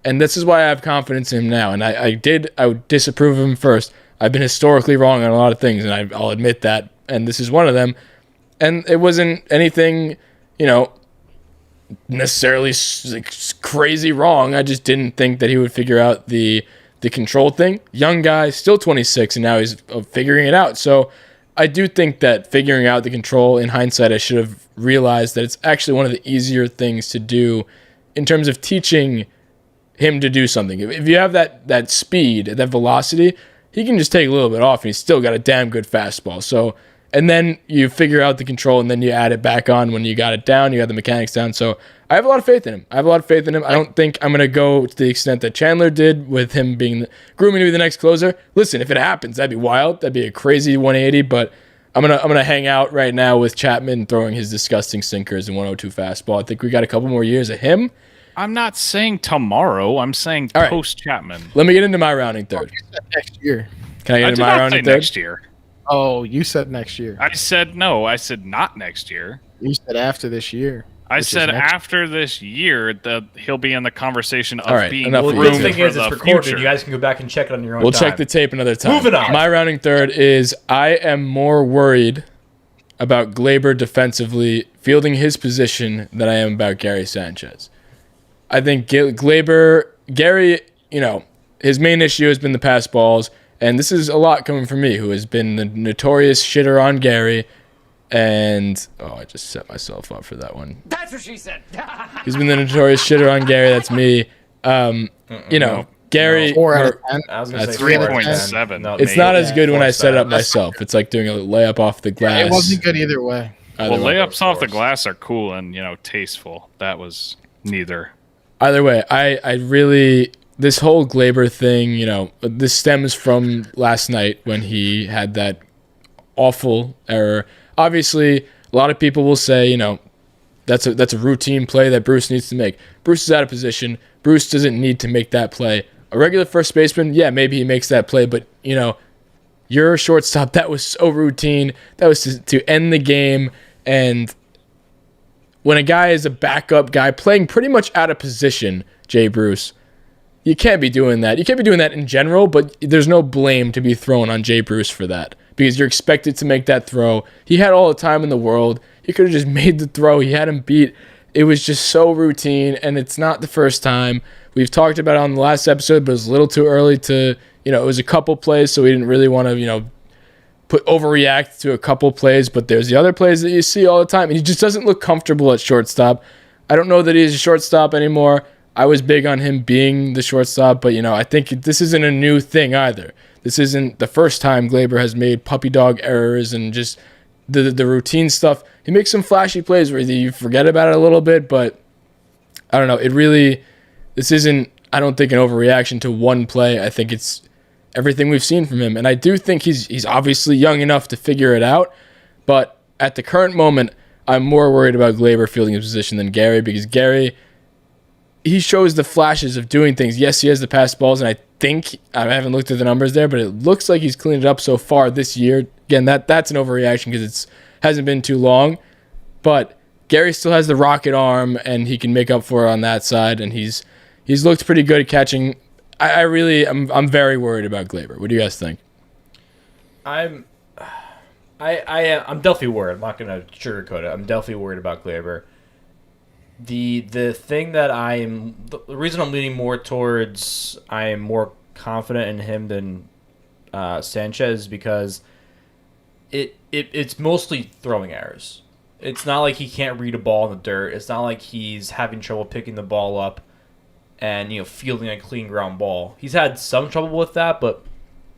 and this is why I have confidence in him now. And I would disapprove of him first. I've been historically wrong on a lot of things, and I'll admit that. And this is one of them. And it wasn't anything, necessarily crazy wrong. I just didn't think that he would figure out the control thing. Young guy, still 26, and now he's figuring it out. So I do think that figuring out the control, in hindsight, I should have realized that it's actually one of the easier things to do in terms of teaching him to do something. If you have that speed, that velocity, he can just take a little bit off, and he's still got a damn good fastball. So, and then you figure out the control, and then you add it back on when you got it down, you got the mechanics down. So I have a lot of faith in him. I don't think I'm going to go to the extent that Chandler did with him grooming to be the next closer. Listen, if it happens, that'd be wild. That'd be a crazy 180, but I'm gonna hang out right now with Chapman throwing his disgusting sinkers and 102 fastball. I think we got a couple more years of him.
I'm not saying tomorrow. I'm saying
All right.
post Chapman.
Let me get into my rounding third.
Next year.
Can I get into my rounding third?
Next year.
Oh, you said next year.
I said no. I said not next year.
You said after this year.
I said after this year that he'll be in the conversation of
All right,
being
enough
Well,
of
the
you.
good thing
groomed
is
for
it's
the
recorded.
future.
You guys can go back and check it on your own
We'll
time.
check the tape another time.
Moving on.
My rounding third is I am more worried about Gleyber defensively fielding his position than I am about Gary Sanchez. I think Gary, his main issue has been the pass balls, and this is a lot coming from me, who has been the notorious shitter on Gary. And, I just set myself up for that one.
That's what she said.
He's been the notorious shitter on Gary. That's me. Gary.
4 out of 10.
I was going to
That's
say 4 out of
3.7.
10. No,
It's
maybe.
not as good when I set it up
4.7.
myself. It's like doing a layup off the glass.
It wasn't good either way.
Either
Well,
way.
layups off the glass are cool and tasteful. That was neither.
Either way, I really, this whole Gleyber thing, this stems from last night when he had that awful error. Obviously, a lot of people will say, that's a routine play that Bruce needs to make. Bruce is out of position. Bruce doesn't need to make that play. A regular first baseman, yeah, maybe he makes that play, but you're a shortstop. That was so routine. That was to end the game. And when a guy is a backup guy playing pretty much out of position, Jay Bruce, you can't be doing that. You can't be doing that in general, but there's no blame to be thrown on Jay Bruce for that because you're expected to make that throw. He had all the time in the world. He could have just made the throw. He had him beat. It was just so routine, and it's not the first time. We've talked about it on the last episode, but it was a little too early to, it was a couple plays, so we didn't really want to, overreact to a couple plays, but there's the other plays that you see all the time, and he just doesn't look comfortable at shortstop. I don't know that he's a shortstop anymore. I was big on him being the shortstop, but, I think this isn't a new thing either. This isn't the first time Gleyber has made puppy dog errors and just the routine stuff. He makes some flashy plays where you forget about it a little bit, but I don't know. This isn't, I don't think, an overreaction to one play. I think it's everything we've seen from him. And I do think he's obviously young enough to figure it out. But at the current moment, I'm more worried about Gleyber fielding his position than Gary because Gary, he shows the flashes of doing things. Yes, he has the pass balls, and I haven't looked at the numbers there, but it looks like he's cleaned it up so far this year. Again, that's an overreaction because it hasn't been too long. But Gary still has the rocket arm, and he can make up for it on that side, and he's looked pretty good at catching. I'm very worried about Gleyber. What do you guys think?
I'm definitely worried. I'm not going to sugarcoat it. I'm definitely worried about Gleyber. The thing that the reason I'm leaning more towards I am more confident in him than Sanchez is because it's mostly throwing errors. It's not like he can't read a ball in the dirt. It's not like he's having trouble picking the ball up and fielding a clean ground ball. He's had some trouble with that, but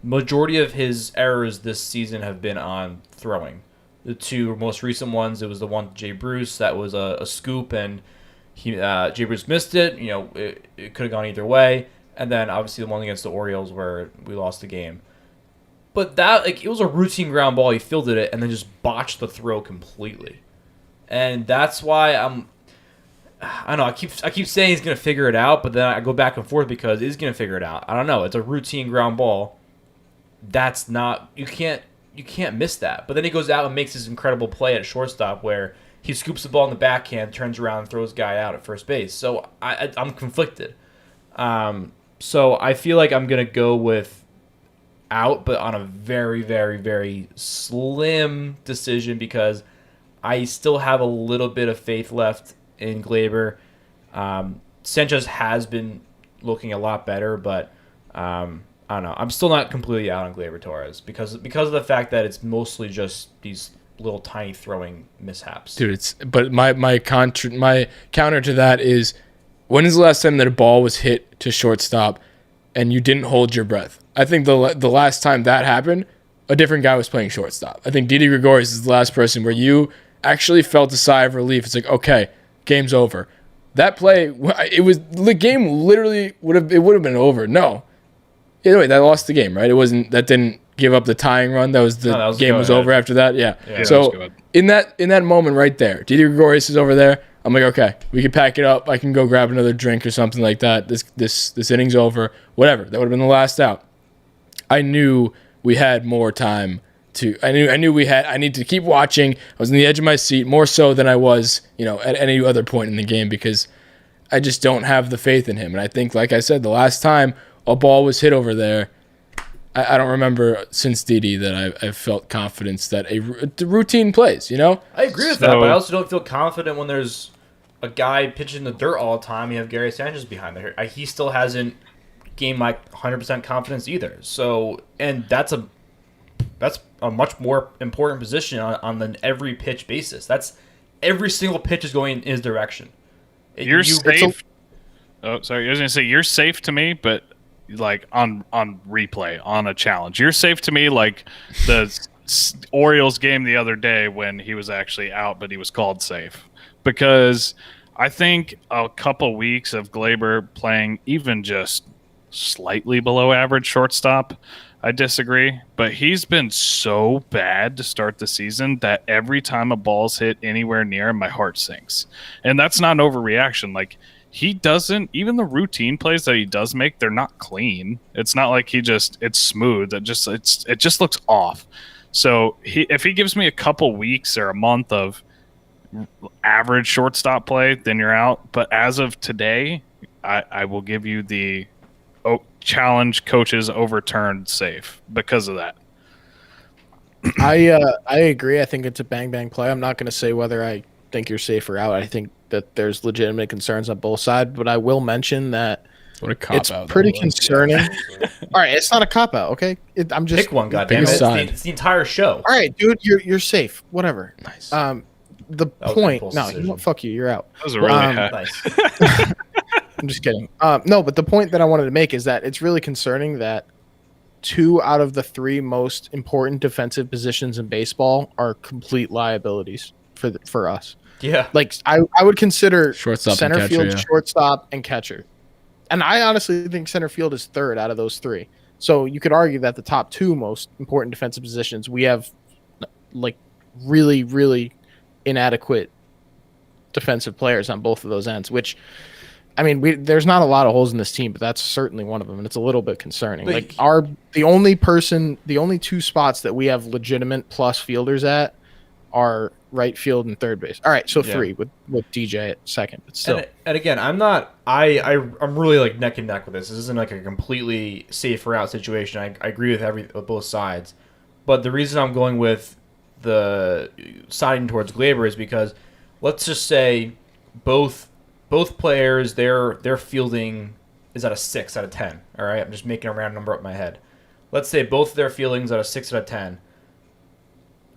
majority of his errors this season have been on throwing. The two most recent ones, it was the one to Jay Bruce that was a scoop, and Jay Bruce missed it. It could have gone either way. And then obviously the one against the Orioles where we lost the game. But that it was a routine ground ball. He fielded it and then just botched the throw completely. And that's why I don't know. I keep saying he's gonna figure it out, but then I go back and forth because he's gonna figure it out. I don't know. It's a routine ground ball. That's not you can't miss that. But then he goes out and makes this incredible play at shortstop where he scoops the ball in the backhand, turns around, and throws the guy out at first base. So I'm conflicted. So I feel like I'm gonna go with out, but on a very, very, very slim decision because I still have a little bit of faith left in Gleyber. Sanchez has been looking a lot better, but I don't know. I'm still not completely out on Gleyber Torres because of the fact that it's mostly just these little tiny throwing mishaps.
Dude, but my counter to that is, when is the last time that a ball was hit to shortstop and you didn't hold your breath? I think the last time that happened, a different guy was playing shortstop. I think Didi Gregorius is the last person where you actually felt a sigh of relief. It's like, okay, game's over. That play, the game literally would have been over. No. Anyway, that lost the game, right? That didn't give up the tying run. Game was over after that. Yeah. So in that moment right there, Didi Gregorius is over there. I'm like, okay, we can pack it up. I can go grab another drink or something like that. This inning's over. Whatever. That would have been the last out. I knew we had more time I need to keep watching. I was on the edge of my seat more so than I was, at any other point in the game, because I just don't have the faith in him. And I think, like I said, the last time a ball was hit over there, I don't remember since Didi that I've felt confidence that the routine plays, I
agree with that, but I also don't feel confident when there's a guy pitching the dirt all the time. You have Gary Sanchez behind there. He still hasn't gained my 100% confidence either. So, and that's a much more important position on an every pitch basis. That's every single pitch is going in his direction.
You're safe. I was gonna say you're safe to me, but like on replay on a challenge, you're safe to me. Like the Orioles game the other day when he was actually out, but he was called safe, because I think a couple weeks of Gleyber playing even just slightly below average shortstop, I disagree, but he's been so bad to start the season that every time a ball's hit anywhere near him, my heart sinks. And that's not an overreaction. Like, he doesn't, even the routine plays that he does make, they're not clean. It's not like it's smooth. It just looks off. So if he gives me a couple weeks or a month of average shortstop play, then you're out. But as of today, I will give you the challenge coaches overturned safe because of that.
I agree. I think it's a bang play. I'm not going to say whether I think you're safe or out. I think that there's legitimate concerns on both sides, but I will mention that it's pretty concerning. All right, it's not a cop out. Okay, I'm just
pick one. Goddamn, it's the entire show.
All right, dude, you're safe. Whatever.
Nice.
The point. No, fuck you. You're out.
That was a really
nice.
I'm just kidding. No, but the point that I wanted to make is that it's really concerning that 2 out of the 3 most important defensive positions in baseball are complete liabilities for us.
Yeah.
Like, I would consider
shortstop,
center
and catcher,
field, shortstop, and catcher. And I honestly think center field is 3rd out of those 3. So you could argue that the top 2 most important defensive positions, we have like really, really inadequate defensive players on both of those ends, which, I mean, there's not a lot of holes in this team, but that's certainly one of them, and it's a little bit concerning. Like, the only 2 spots that we have legitimate plus fielders at are right field and third base. All right, so 3 with DJ at second, but still.
And again, I'm really like neck and neck with this. This isn't like a completely safe or out situation. I agree with both sides, but the reason I'm going with the siding towards Gleyber is because let's just say both players, their fielding is at a 6 out of 10. All right, I'm just making a round number up in my head. Let's say both of their fieldings at a 6 out of 10.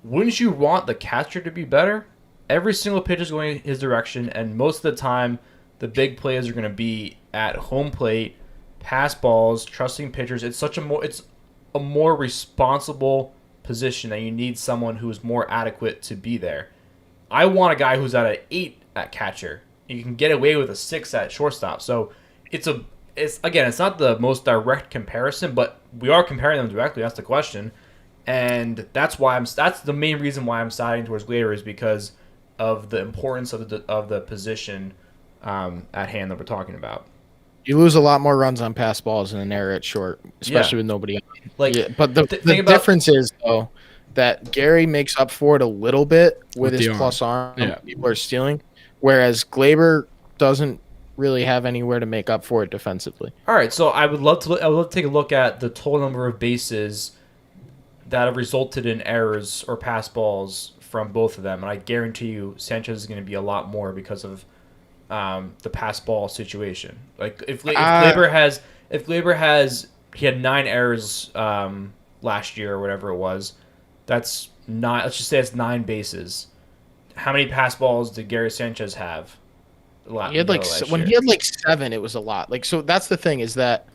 Wouldn't you want the catcher to be better? Every single pitch is going his direction, and most of the time, the big plays are going to be at home plate, pass balls, trusting pitchers. It's a more responsible position that you need someone who is more adequate to be there. I want a guy who's at an 8 at catcher. You can get away with a 6 at shortstop. So it's not the most direct comparison, but we are comparing them directly. That's the question, and that's the main reason why I'm siding towards Gleyber, is because of the importance of the position at hand that we're talking about.
You lose a lot more runs on pass balls than an error at short, especially with nobody on. But the difference is, though, that Gary makes up for it a little bit with his plus arm. Yeah. People are stealing. Whereas Gleyber doesn't really have anywhere to make up for it defensively.
All right, so I would love to take a look at the total number of bases that have resulted in errors or pass balls from both of them, and I guarantee you Sanchez is going to be a lot more because of the pass ball situation. Like if Gleyber has he had 9 errors last year or whatever it was. That's not. Let's just say it's 9 bases. How many pass balls did Gary Sanchez have? A lot.
He had he had like 7, it was a lot. Like, so that's the thing, is that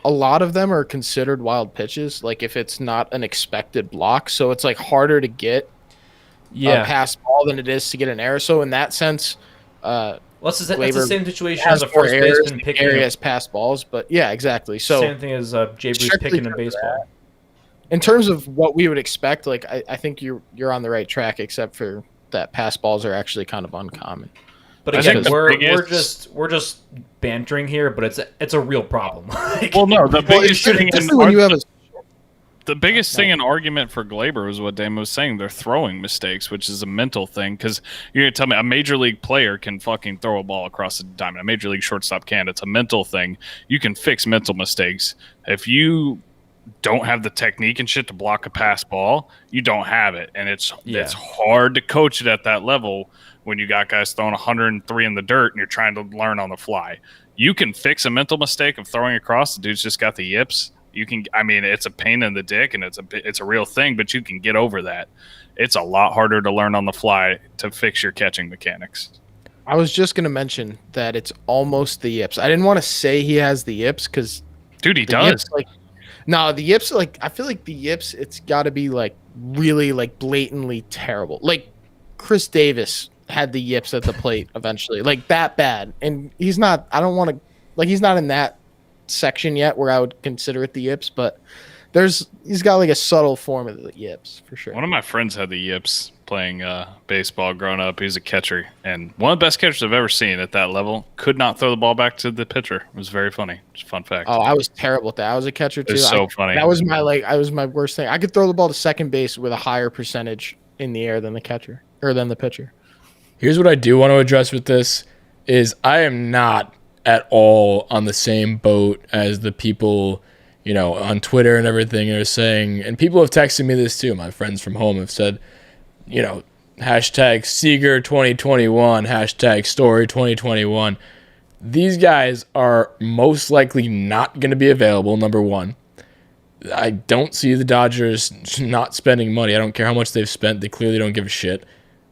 a lot of them are considered wild pitches. Like if it's not an expected block, so it's like harder to get a pass ball than it is to get an error. So in that sense,
that's the same situation as a first baseman picking
areas pass balls. But yeah, exactly. So
same thing as Jay Bruce picking a baseball.
In terms of what we would expect, like I think you're on the right track, except for that pass balls are actually kind of uncommon.
But again, we're just bantering here, but it's a real problem.
Well, no, the biggest thing in argument for Gleyber was what Damon was saying. They're throwing mistakes, which is a mental thing. Because you're gonna tell me a major league player can fucking throw a ball across the diamond. A major league shortstop can. It's a mental thing. You can fix mental mistakes. If you don't have the technique and shit to block a pass ball, you don't have it, and it's hard to coach it at that level when you got guys throwing 103 in the dirt and you're trying to learn on the fly. You can fix a mental mistake of throwing across. The dude's just got the yips. You can. I mean, it's a pain in the dick, and it's a real thing, but you can get over that. It's a lot harder to learn on the fly to fix your catching mechanics.
I was just gonna mention that it's almost the yips. I didn't want to say he has the yips because,
dude, he does.
Yips, no, the yips, like, I feel like the yips, it's got to be, like, really, like, blatantly terrible. Like, Chris Davis had the yips at the plate eventually. Like, that bad. And he's not, I don't want to, like, he's not in that section yet where I would consider it the yips, but he's got, like, a subtle form of the yips, for sure.
One of my friends had the yips playing baseball growing up. He was a catcher, and one of the best catchers I've ever seen at that level. Could not throw the ball back to the pitcher. It was very funny. Just a fun fact.
Oh, I was terrible at that. I was a catcher too.
It was so funny.
That was my worst thing. I could throw the ball to second base with a higher percentage in the air than the catcher or than the pitcher.
Here's what I do want to address with this is I am not at all on the same boat as the people, on Twitter and everything are saying, and people have texted me this too. My friends from home have said, hashtag Seager 2021, hashtag Story 2021. These guys are most likely not going to be available, number one. I don't see the Dodgers not spending money. I don't care how much they've spent. They clearly don't give a shit.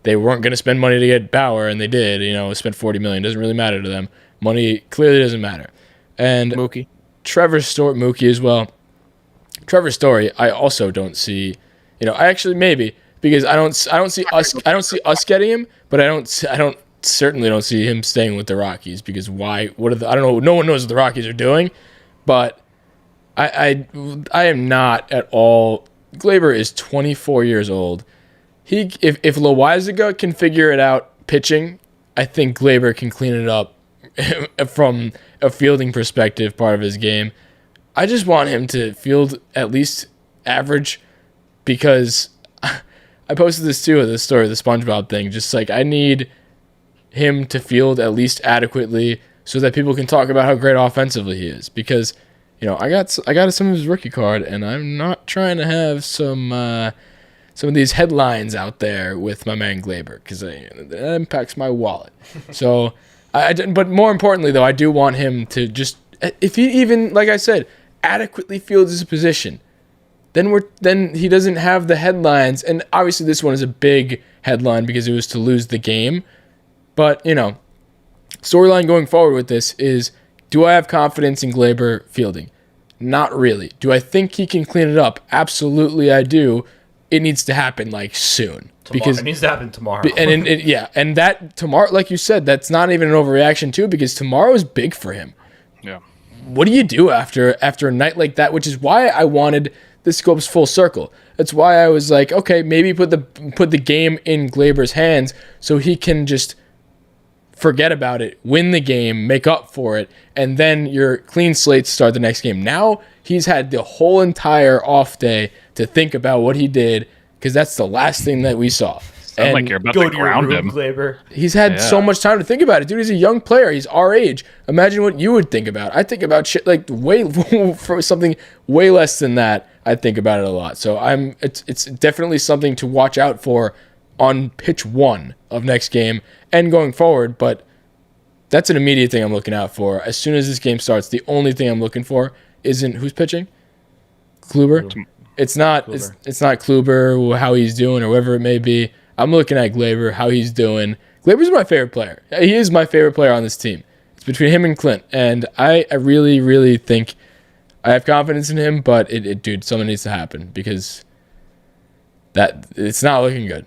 They weren't going to spend money to get Bauer, and they did. Spent $40 million. Doesn't really matter to them. Money clearly doesn't matter. And
Mookie.
Trevor Story, Mookie as well. Trevor Story, I also don't see. I actually maybe. Because I don't see us getting him, but I certainly don't see him staying with the Rockies. Because why? I don't know. No one knows what the Rockies are doing, but I am not at all. Gleyber is 24 years old. If Loaizaga can figure it out pitching, I think Gleyber can clean it up from a fielding perspective, part of his game. I just want him to field at least average, because I posted this too, the story, the SpongeBob thing. Just like, I need him to field at least adequately so that people can talk about how great offensively he is. Because, I got some of his rookie card, and I'm not trying to have some of these headlines out there with my man Gleyber, because that impacts my wallet. So, but more importantly though, I do want him to just, if he even, like I said, adequately fields his position. Then he doesn't have the headlines, and obviously this one is a big headline because it was to lose the game. But storyline going forward with this is: do I have confidence in Gleyber fielding? Not really. Do I think he can clean it up? Absolutely, I do. It needs to happen soon. Because
it needs to happen tomorrow.
and that tomorrow, like you said, that's not even an overreaction too, because tomorrow is big for him.
Yeah.
What do you do after a night like that? Which is why I wanted. This goes full circle. That's why I was like, okay, maybe put the game in Gleyber's hands so he can just forget about it, win the game, make up for it, and then your clean slate start the next game. Now he's had the whole entire off day to think about what he did, because that's the last thing that we saw.
Sounds like you're about to ground him.
Gleyber.
He's had so much time to think about it. Dude, he's a young player. He's our age. Imagine what you would think about. I think about shit way for something way less than that. I think about it a lot. So it's definitely something to watch out for on pitch 1 of next game and going forward, but that's an immediate thing I'm looking out for. As soon as this game starts, the only thing I'm looking for isn't who's pitching? Kluber? It's not Kluber, or how he's doing, or whatever it may be. I'm looking at Gleyber, how he's doing. Gleyber's my favorite player. He is my favorite player on this team. It's between him and Clint, and I really, really think I have confidence in him, but dude, something needs to happen because it's not looking good.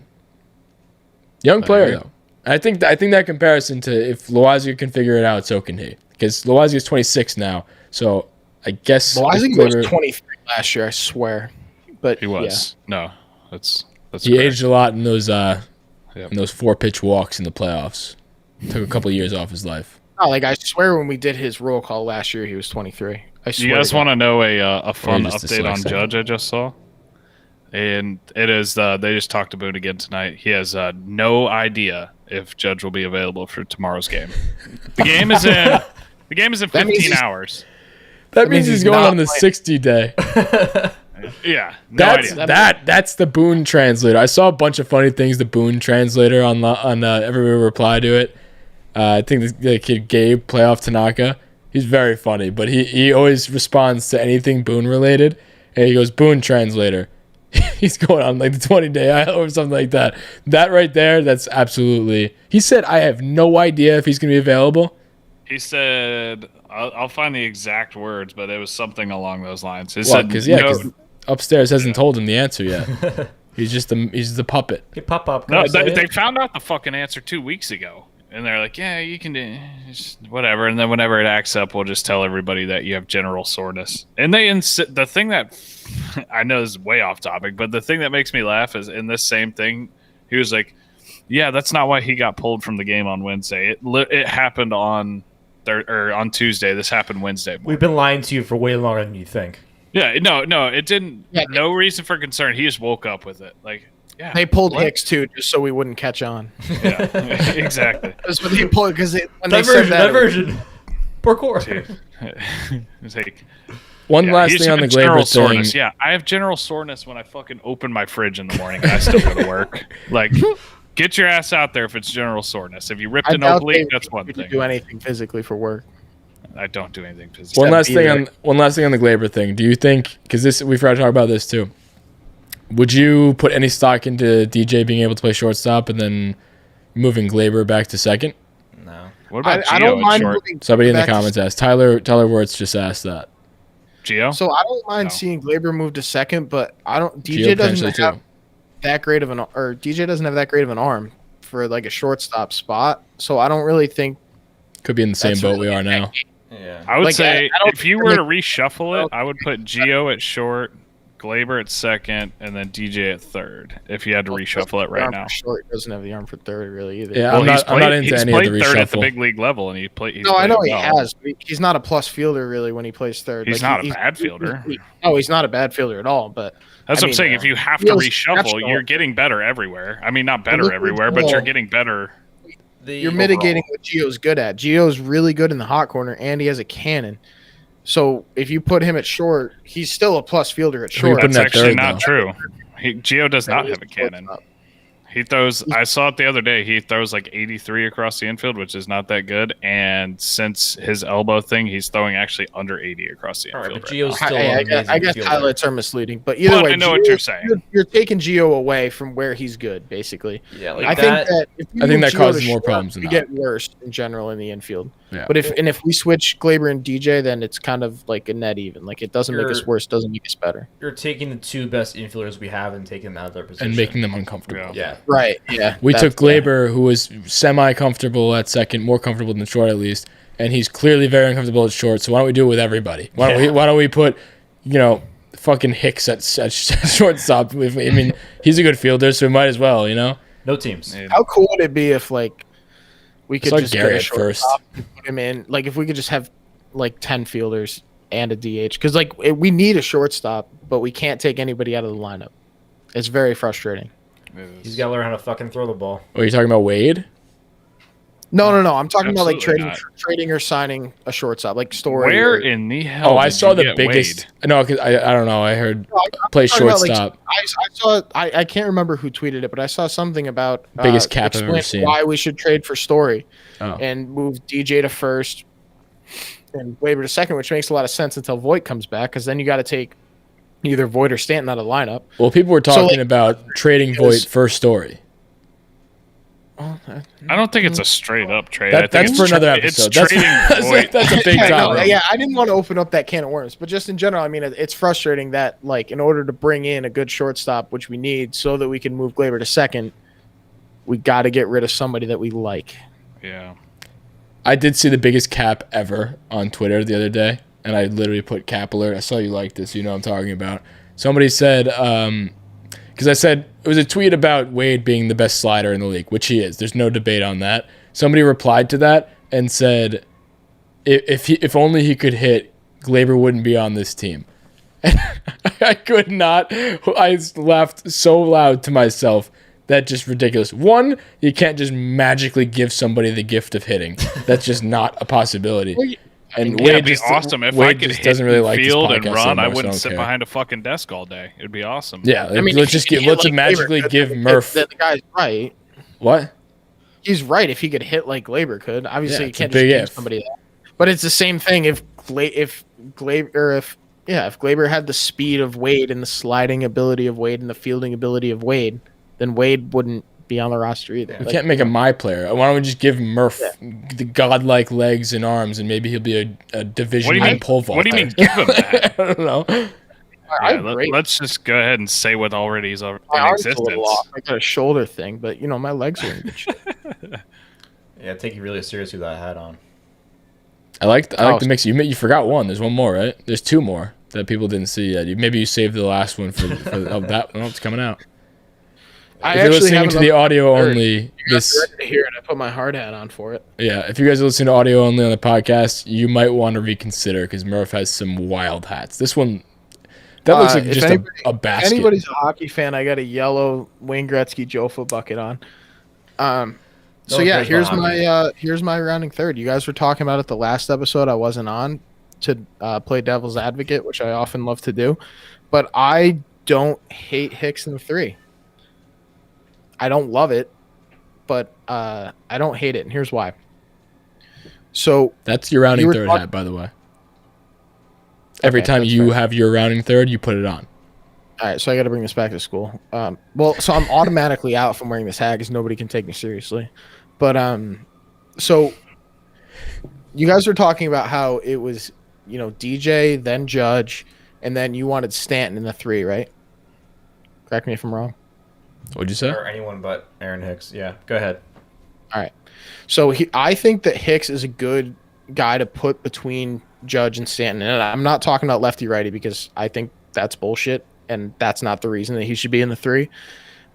Young player though. I think that comparison to if Loaisiga can figure it out, so can he. Because Loaisiga is 26 now, so I guess
Loaisiga was 23 last year. I swear, but
He was. No, that's
he
correct.
aged a lot in those 4-pitch walks in the playoffs. Took a couple of years off his life.
Oh, like I swear when we did his roll call last year, he was 23. I swear.
You guys want to know a fun
just
update on
dyslexic.
Judge I just saw? And it is they just talked to Boone again tonight. He has no idea if Judge will be available for tomorrow's game. The game is in 15 hours.
That means he's going
not
on the
playing.
60 day.
Yeah, no idea.
That's the Boone translator. I saw a bunch of funny things. The Boone translator on every reply to it. I think the kid Gabe playoff Tanaka. He's very funny, but he always responds to anything Boone related, and he goes Boone translator. He's going on like the 20-day IL or something like that. That right there, that's absolutely. He said, "I have no idea if he's going to be available."
He said, I'll find the exact words, but it was something along those lines. He
Well,
said,
because upstairs hasn't told him the answer yet. he's just the puppet.
Hey, pop up.
No, they found out the fucking answer 2 weeks ago. And they're like, yeah, you can do whatever. And then whenever it acts up, we'll just tell everybody that you have general soreness. And the thing that I know is way off topic, but the thing that makes me laugh is in this same thing, he was like, yeah, that's not why he got pulled from the game on Wednesday. It happened on Tuesday. This happened Wednesday morning.
We've been lying to you for way longer than you think.
Yeah, no, it didn't.
Yeah,
no reason for concern. He just woke up with it. Like, yeah,
They pulled
what?
Hicks too, just so we wouldn't catch on.
Yeah, exactly.
That's what they pulled because when they said
Diversion,
that,
diversion. Poor core.
It's like,
One
yeah,
last
he's
thing on the
got general
Gleyber thing.
soreness. Yeah, I have general soreness when I fucking open my fridge in the morning and I still go to work. Like, get your ass out there if it's general soreness. If you ripped
I
an
doubt
oblique,
they
that's one
could
thing.
do anything physically for work.
I don't do anything physically.
One last
be
thing
there.
on the Gleyber thing. Do you think, because we forgot to talk about this too, would you put any stock into DJ being able to play shortstop and then moving Gleyber back to second?
No.
What about
I
Gio
don't
at
mind
short?
moving
Somebody in the
back to-
comments asked. Tyler Wirtz just asked that.
Gio?
So I don't mind
No.
seeing Gleyber move to second, but
Gio
DJ doesn't
potentially
have
too.
that great of an arm for like a shortstop spot. So I don't really think
Could be in the same
That's
boat
really
we are now.
Yeah.
I would
Like,
say
I don't
if you
think
were
they-
to reshuffle it, I would put Gio at short, Gleyber at second, and then DJ at third. If you had to reshuffle it
the
right
arm
now.
for short doesn't have the arm for third really either.
Yeah,
Well,
I'm not into
he's
any of
played
the
third at the
reshuffle.
big league level, and he's
No, I know
played
he
well.
has. But he's not a plus fielder really when he plays third.
He's not a bad fielder.
No, he's not a bad fielder at all. But
That's
I
what I'm
mean,
saying. If you have to
feels
reshuffle,
natural.
you're getting better everywhere. I mean, not
Look
better
at
everywhere, but
Gio.
you're getting better.
you're mitigating what Gio's good at. Gio's really good in the hot corner, and he has a cannon. So if you put him at short, he's still a plus fielder at
Who you
short.
putting
That's
at
actually
third,
not
though?
true. Gio does not have a cannon. He throws. I saw it the other day. He throws like 83 across the infield, which is not that good. And since his elbow thing, he's throwing actually under 80 across the
All right,
infield.
but
right
Gio's
now.
still
I
an
guess,
amazing fielder.
highlights are misleading, but either
But
way,
I know what you're saying.
You're taking Gio away from where he's good, basically.
Yeah, like
I
that.
think that if you
I think
move
that
Gio
causes
to
more
short,
problems than
you
not.
get worse in general in the infield.
Yeah.
But if we switch Gleyber and DJ, then it's kind of like a net even. Like it doesn't make us
You're-
worse, doesn't make us better.
You're taking the two best infielders we have and taking them out of their position.
And making them uncomfortable.
Yeah.
Right. Yeah.
We
That's-
took Gleyber, who was semi-comfortable at second, more comfortable than short at least, and he's clearly very uncomfortable at short. So why don't we do it with everybody? Why don't we put, fucking Hicks at shortstop? I mean, he's a good fielder, so we might as well,
No teams.
Yeah.
How cool would it be if like we could
Start
just
Gary
get a
at first.
shortstop and put him in? Like if we could just have like 10 fielders and a DH, because like we need a shortstop, but we can't take anybody out of the lineup. It's very frustrating.
He's got to learn how to fucking throw the ball.
Are you talking about Wade?
No. I'm talking about like
Absolutely
trading or signing a shortstop, like Story.
Where
or,
in the hell?
Oh, I
did
saw
you
the
get
biggest.
Wade?
No, because I don't know. I heard play
talking about, like,
shortstop.
I saw. I can't remember who tweeted it, but I saw something about
Biggest cap I've ever
explaining
seen.
why we should trade for Story
Oh.
and move DJ to first and Gleyber to second, which makes a lot of sense until Voit comes back, because then you got to take either Voit or Stanton out of the lineup.
Well, people were talking about trading Voit for Story.
I don't think it's a straight up trade. I think
That's
it's
for another episode.
It's trading Voit.
That's a big topic.
Yeah, I didn't want to open up that can of worms, but just in general, I mean, it's frustrating that, like, in order to bring in a good shortstop, which we need so that we can move Gleyber to second, we got to get rid of somebody that we like.
Yeah.
I did see the biggest cap ever on Twitter the other day, and I literally put cap alert. I saw you like this. You know what I'm talking about. Somebody said, because I said it was a tweet about Wade being the best slider in the league, which he is. There's no debate on that. Somebody replied to that and said, if only he could hit, Gleyber wouldn't be on this team. I could not. I laughed so loud to myself. That's just ridiculous. One, you can't just magically give somebody the gift of hitting. That's just not a possibility. And
Yeah,
Wade
it'd be
just
awesome if
Wade
I could
just
hit
doesn't really
and
like this
field and
podcast
run.
so
I
much,
wouldn't
so
sit
care.
behind a fucking desk all day. It'd be awesome.
Yeah,
I mean,
let's just
if he
get
hit
let's
like
magically
Gleyber,
give
then
Murph
the guy's right.
what?
He's right. If he could hit like Gleyber could, obviously
Yeah,
you
it's
can't
a big
just give
if.
somebody that. But it's the same thing if Gleyber had the speed of Wade and the sliding ability of Wade and the fielding ability of Wade, then Wade wouldn't be on the roster either.
We can't make him my player. Why don't we just give Murph the godlike legs and arms, and maybe he'll be a Division One pole vaulter?
What do you mean give him that?
I don't know.
Let's just go ahead and say what already is in
My arm's a
existence.
little off. I got a shoulder thing, but my legs are in good shape.
Yeah, take you really seriously with that hat on.
I like the mix. You forgot one. There's one more, right? There's two more that people didn't see yet. Maybe you saved the last one for that. Oh, it's coming out.
I
If you're
actually
listening
have
to the audio
third.
only,
You guys are ready to hear it. I put my hard hat on for it.
yeah. If you guys are listening to audio only on the podcast, you might want to reconsider because Murph has some wild hats. This one, that looks like
If
just
anybody-
a
If
basket.
anybody's a hockey fan, I got a yellow Wayne Gretzky Jofa bucket on. So
No,
yeah,
there's no hockey.
here's my rounding third. You guys were talking about it the last episode. I wasn't on to play devil's advocate, which I often love to do, but I don't hate Hicks in the 3. I don't love it, but I don't hate it, and here's why. So
That's your rounding
You were
third
talk-
hat, by the way. Every
Okay,
time
that's
you
fair.
have your rounding third, you put it on.
All right, so I got to bring this back to school. So I'm automatically out from wearing this hat because nobody can take me seriously. But so you guys were talking about how it was, DJ, then Judge, and then you wanted Stanton in the 3, right? Correct me if I'm wrong.
What'd you say?
Or anyone but Aaron Hicks. Yeah, go ahead.
All right. So I think that Hicks is a good guy to put between Judge and Stanton. And I'm not talking about lefty-righty because I think that's bullshit, and that's not the reason that he should be in the 3.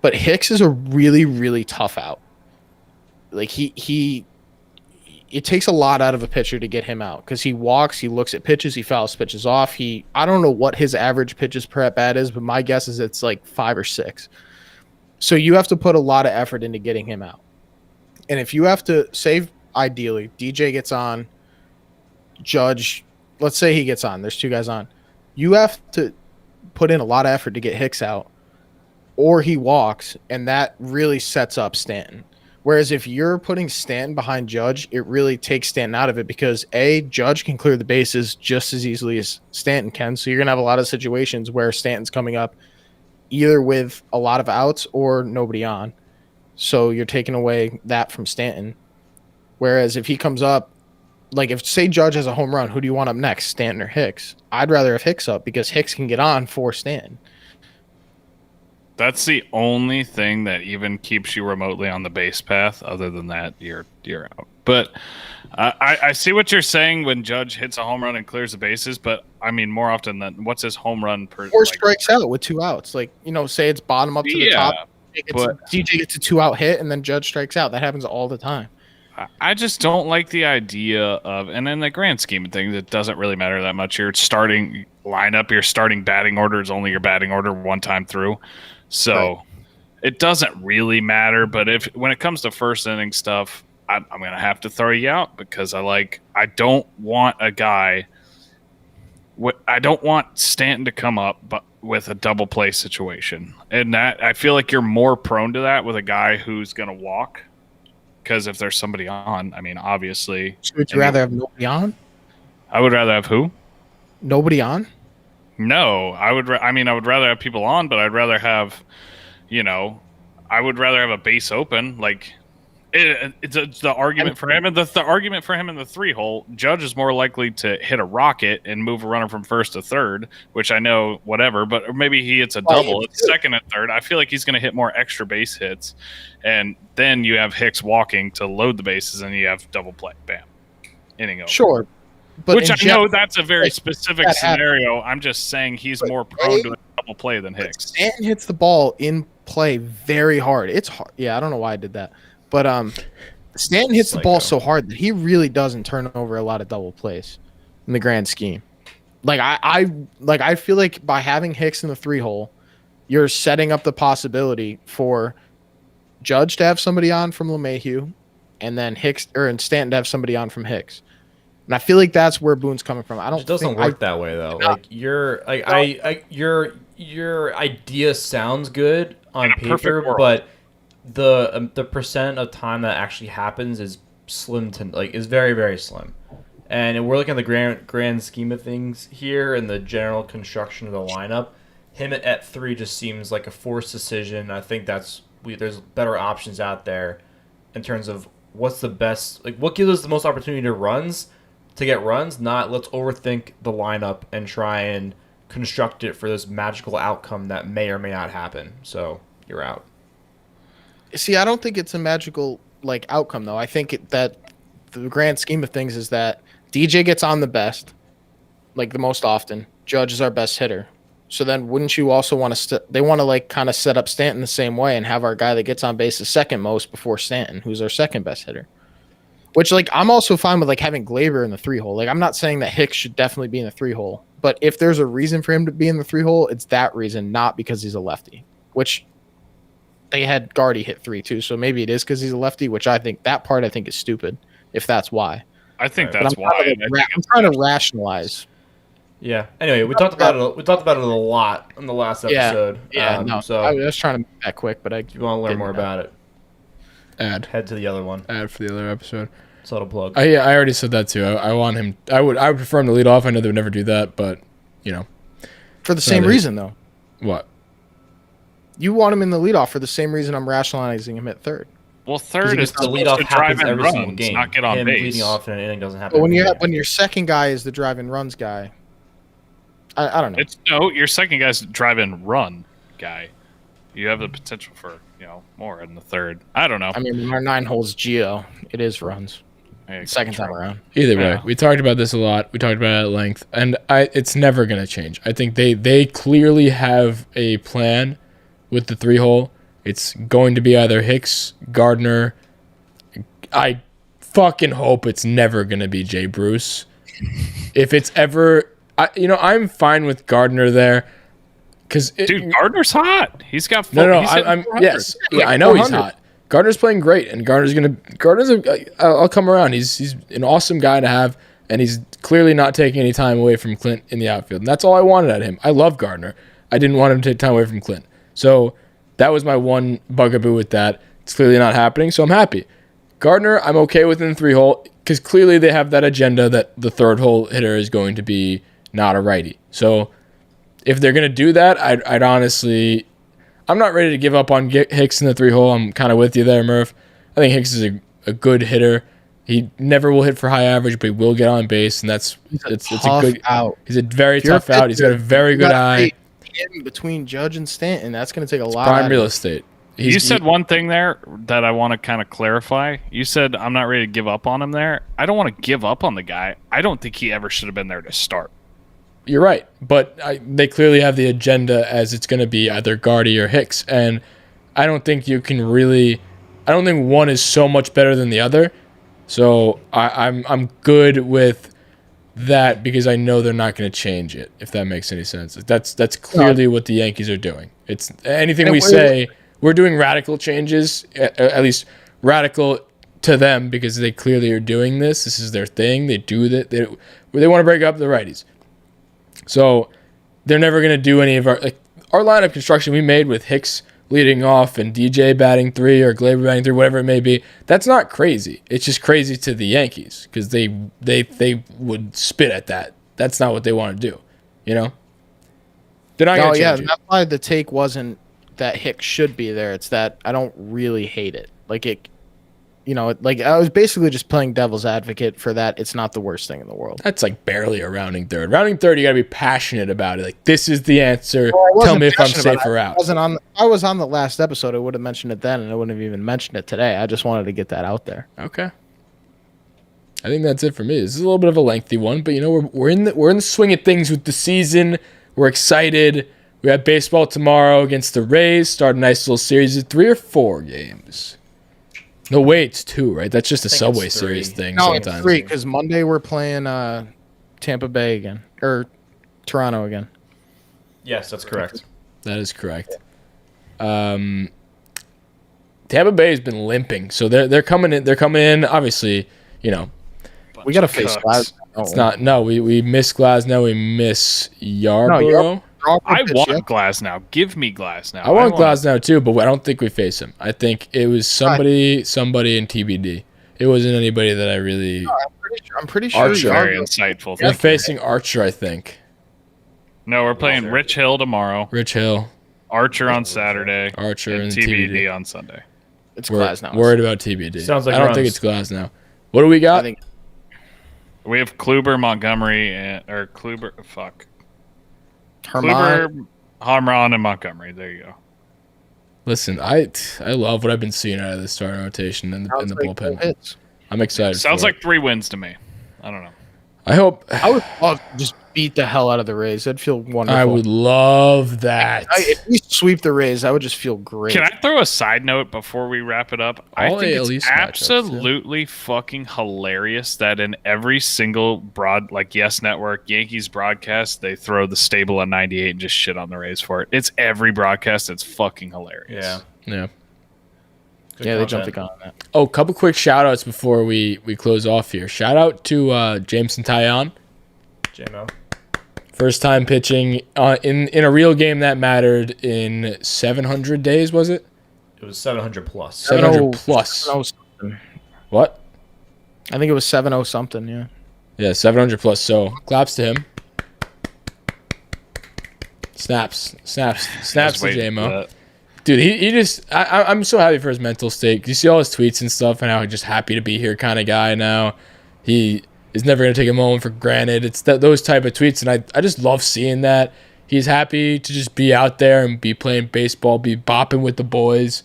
But Hicks is a really, really tough out. Like, it takes a lot out of a pitcher to get him out because he walks, he looks at pitches, he fouls pitches off. I don't know what his average pitches per at bat is, but my guess is it's like 5 or 6. So you have to put a lot of effort into getting him out. And if you have to say, ideally, DJ gets on, Judge, let's say he gets on, there's 2 guys on. You have to put in a lot of effort to get Hicks out, or he walks, and that really sets up Stanton. Whereas if you're putting Stanton behind Judge, it really takes Stanton out of it because Judge can clear the bases just as easily as Stanton can. So you're going to have a lot of situations where Stanton's coming up either with a lot of outs or nobody on. So you're taking away that from Stanton. Whereas if he comes up, like if say Judge has a home run, who do you want up next, Stanton or Hicks? I'd rather have Hicks up because Hicks can get on for Stanton.
That's the only thing that even keeps you remotely on the base path. Other than that, you're out. But I see what you're saying when Judge hits a home run and clears the bases. But I mean, more often than what's his home run per?
Or strikes out with 2 outs. Like, say it's bottom up to the top. DJ gets a 2-out hit and then Judge strikes out. That happens all the time.
I just don't like the idea of, and in the grand scheme of things, it doesn't really matter that much. Your starting lineup, your starting batting order is only your batting order one time through. So It doesn't really matter, but when it comes to first inning stuff, I'm going to have to throw you out because I don't want a guy. I don't want Stanton to come up but with a double play situation. And that I feel like you're more prone to that with a guy who's going to walk. Because if there's somebody on, I mean, obviously.
So would you rather have nobody on?
I would rather have who?
Nobody on?
No, I would rather have people on, but I'd rather have, I would rather have a base open. Like, it's the argument for him, and the argument for him in the 3-hole. Judge is more likely to hit a rocket and move a runner from first to third, which I know whatever. But maybe he hits a double at second and third. I feel like he's going to hit more extra base hits, and then you have Hicks walking to load the bases, and you have double play. Bam, inning over.
Sure, but
which I know that's a very specific scenario. I'm just saying he's more prone to a double play than Hicks.
Stanton hits the ball in play very hard. It's hard. Yeah, I don't know why I did that. But Stanton hits the ball so hard that he really doesn't turn over a lot of double plays in the grand scheme. Like I feel like by having Hicks in the 3-hole, you're setting up the possibility for Judge to have somebody on from LeMahieu, and then and Stanton to have somebody on from Hicks. And I feel like that's where Boone's coming from. It
doesn't work that way though. Like your idea sounds good on paper, but the percent of time that actually happens is is very, very slim. And we're looking at the grand scheme of things here and the general construction of the lineup. Him at 3 just seems like a forced decision. I think there's better options out there in terms of what's the best, like what gives us the most opportunity to get runs, not let's overthink the lineup and try and construct it for this magical outcome that may or may not happen. So you're out.
See, I don't think it's a magical outcome though. I think that the grand scheme of things is that DJ gets on the best, the most often. Judge is our best hitter. So then wouldn't you also want to they want to kind of set up Stanton the same way and have our guy that gets on base the second most before Stanton, who's our second best hitter. Which I'm also fine with having Gleyber in the 3-hole. I'm not saying that Hicks should definitely be in the 3-hole, but if there's a reason for him to be in the 3-hole, it's that reason, not because he's a lefty. Which they had Gardy hit 3 too, so maybe it is because he's a lefty, which I think is stupid, if that's why.
I think that's why.
I'm trying to rationalize.
Yeah. Anyway, we talked about it. We talked about it a lot in the last episode.
Yeah. No. So I was trying to make that quick, but
if you want to learn more about it, head to the other one.
Add for the other episode.
Subtle plug.
Yeah, I already said that too. I want him. I would prefer him to lead off. I know they would never do that, but
for the same reason though.
What?
You want him in the leadoff for the same reason I'm rationalizing him at third.
Well, third is
the leadoff happens every single game.
Not get on base.
Leading off in an inning doesn't happen.
But when your second guy is the drive-in runs guy, I don't know.
Your second guy's the drive-in run guy. You have the potential for more in the third. I don't know.
I mean, our 9 holes Geo, it is runs. Second time around.
Either way, we talked about this a lot. We talked about it at length, and it's never going to change. I think they clearly have a plan with the 3-hole. It's going to be either Hicks, Gardner. I fucking hope it's never going to be Jay Bruce. If it's ever, I'm fine with Gardner there.
Dude, Gardner's hot. He's got
yes. Yeah, I know he's hot. Gardner's playing great, and I'll come around. He's an awesome guy to have, and he's clearly not taking any time away from Clint in the outfield. And that's all I wanted at him. I love Gardner. I didn't want him to take time away from Clint. So that was my one bugaboo with that. It's clearly not happening, so I'm happy. Gardner, I'm okay with in the 3-hole, because clearly they have that agenda that the 3rd-hole hitter is going to be not a righty. So if they're going to do that, I'd honestly... I'm not ready to give up on Hicks in the 3-hole. I'm kind of with you there, Murph. I think Hicks is a good hitter. He never will hit for high average, but he will get on base, and it's a good out. He's a very tough out. He's got a very good eye.
Between Judge and Stanton, that's going to take a lot.
Prime real estate.
You said one thing there that I want to kind of clarify. You said I'm not ready to give up on him there. I don't want to give up on the guy. I don't think he ever should have been there to start.
You're right, but they clearly have the agenda as it's going to be either Gardy or Hicks, and I don't think you can really. I don't think one is so much better than the other, so I'm good with that because I know they're not going to change it. If that makes any sense, that's clearly what the Yankees are doing. It's anything we say, we're doing radical changes, at least radical to them because they clearly are doing this. This is their thing. They do that. They want to break up the righties. So they're never going to do any of our lineup construction we made with Hicks leading off and DJ batting 3 or Gleyber batting 3, whatever it may be. That's not crazy. It's just crazy to the Yankees because they would spit at that. That's not what they want to do. They're not going to change it.
That's why the take wasn't that Hicks should be there. It's that I don't really hate it. I was basically just playing devil's advocate for that. It's not the worst thing in the world.
That's barely a rounding third. Rounding third, you got to be passionate about it. This is the answer.
Well,
Tell me if I'm safe or out.
I was on the last episode. I would have mentioned it then, and I wouldn't have even mentioned it today. I just wanted to get that out there.
Okay. I think that's it for me. This is a little bit of a lengthy one, but we're in the swing of things with the season. We're excited. We have baseball tomorrow against the Rays. Start a nice little series of 3 or 4 games. No, wait, it's 2, right? That's just a Subway Series thing.
No,
sometimes.
It's 3 because Monday we're playing Tampa Bay again or Toronto again.
Yes, that's correct.
That is correct. Tampa Bay has been limping, so they're coming in. They're coming in. Obviously,
we got to face Glasnow.
It's not. No, we miss Glasnow. We miss Yarborough.
I want Glasnow. Give me Glasnow.
I want Glasnow too, but I don't think we face him. I think it was somebody in TBD. It wasn't anybody that I really.
No, I'm pretty sure.
Archer.
Very insightful.
We're facing Archer, I think.
No, we're playing Rich Hill tomorrow.
Rich Hill.
Archer on Saturday.
Archer and
TBD on Sunday.
It's Glasnow.
Worried about TBD.
Sounds like
I don't think it's Glasnow. What do we got?
I think
We have Kluber, Montgomery, or Kluber. Fuck.
Kluber,
Hamron, and Montgomery. There you go.
Listen, I love what I've been seeing out of the starting rotation and the bullpen. I'm excited.
Sounds
for
like 3 wins to me. I don't know.
I hope.
I would love to just beat the hell out of the Rays. That'd feel wonderful.
I would love that.
If we sweep the Rays, I would just feel great.
Can I throw a side note before we wrap it up? I
All
think
AL
it's
East matchups,
absolutely fucking hilarious that in every single Yes Network Yankees broadcast, they throw the stable at 98 and just shit on the Rays for it. It's every broadcast. It's fucking hilarious.
Yeah.
They jumped the gun on that.
Oh, a couple quick shout outs before we close off here. Shout out to Jameson Taillon.
JMO.
First time pitching in a real game that mattered in 700 days, was it?
It was 700 plus.
700 plus.
7-0
What?
I think it was 7-0 something, yeah.
Yeah, 700 plus. So, claps to him. Snaps to JMO. Dude, he just... I'm so happy for his mental state. You see all his tweets and stuff and how he's just happy to be here kind of guy now. He is never going to take a moment for granted. It's those type of tweets, and I just love seeing that. He's happy to just be out there and be playing baseball, be bopping with the boys.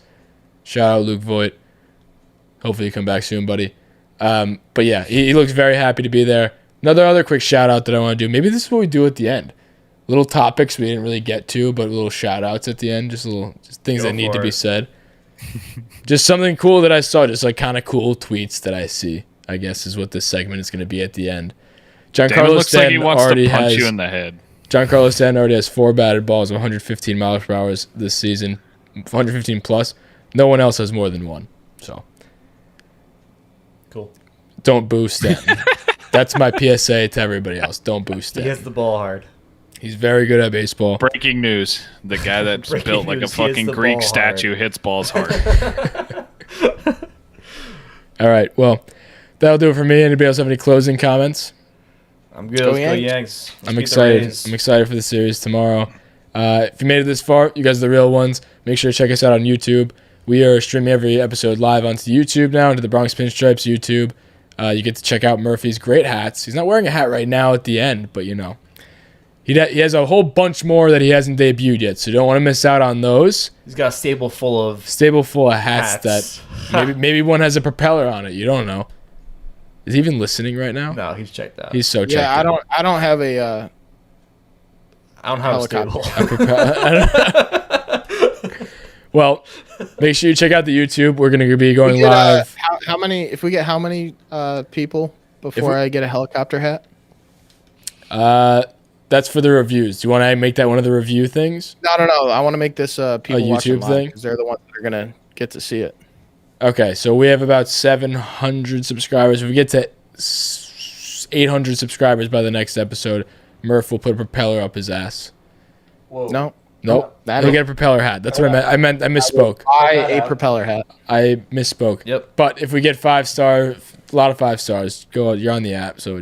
Shout out Luke Voigt. Hopefully you come back soon, buddy. But yeah, he looks very happy to be there. Other quick shout out that I want to do. Maybe this is what we do at the end. Little topics we didn't really get to, but little shout outs at the end. Just things that need to be said. Just something cool that I saw. Just kind of cool tweets that I see, I guess, is what this segment is going to be at the end.
Giancarlo looks like he wants to punch you in the head.
Giancarlo Stanton already has 4 batted balls of 115 miles per hour this season. 115 plus. No one else has more than 1. So.
Cool.
Don't boo Stanton. That's my PSA to everybody else. Don't boo Stanton.
He hits the ball hard.
He's very good at baseball.
Breaking news. The guy that's built like a fucking Greek statue hits balls hard.
All right. Well, that'll do it for me. Anybody else have any closing comments?
I'm good. Let's go Yanks.
I'm excited. I'm excited for the series tomorrow. If you made it this far, you guys are the real ones. Make sure to check us out on YouTube. We are streaming every episode live onto YouTube now, into the Bronx Pinstripes YouTube. You get to check out Murphy's great hats. He's not wearing a hat right now at the end, but he has a whole bunch more that he hasn't debuted yet, so you don't want to miss out on those.
He's got a stable full of
hats. That maybe one has a propeller on it. You don't know. Is he even listening right now?
No, he's checked out.
He's so checked
out. I don't have a
stable.
Well, make sure you check out the YouTube. We're going to be going live.
How many? If we get how many people before I get a helicopter hat?
That's for the reviews. Do you want to make that one of the review things?
No. I want to make this people
a YouTube thing
because they're the ones that are gonna get to see it.
Okay, so we have about 700 subscribers. If we get to 800 subscribers by the next episode, Murph will put a propeller up his ass.
No.
Nope.
That
He'll
is-
get a propeller hat. That's what I meant. I misspoke.
Buy a propeller hat.
I misspoke.
Yep.
But if we get 5 star, a lot of 5 stars, you're on the app. So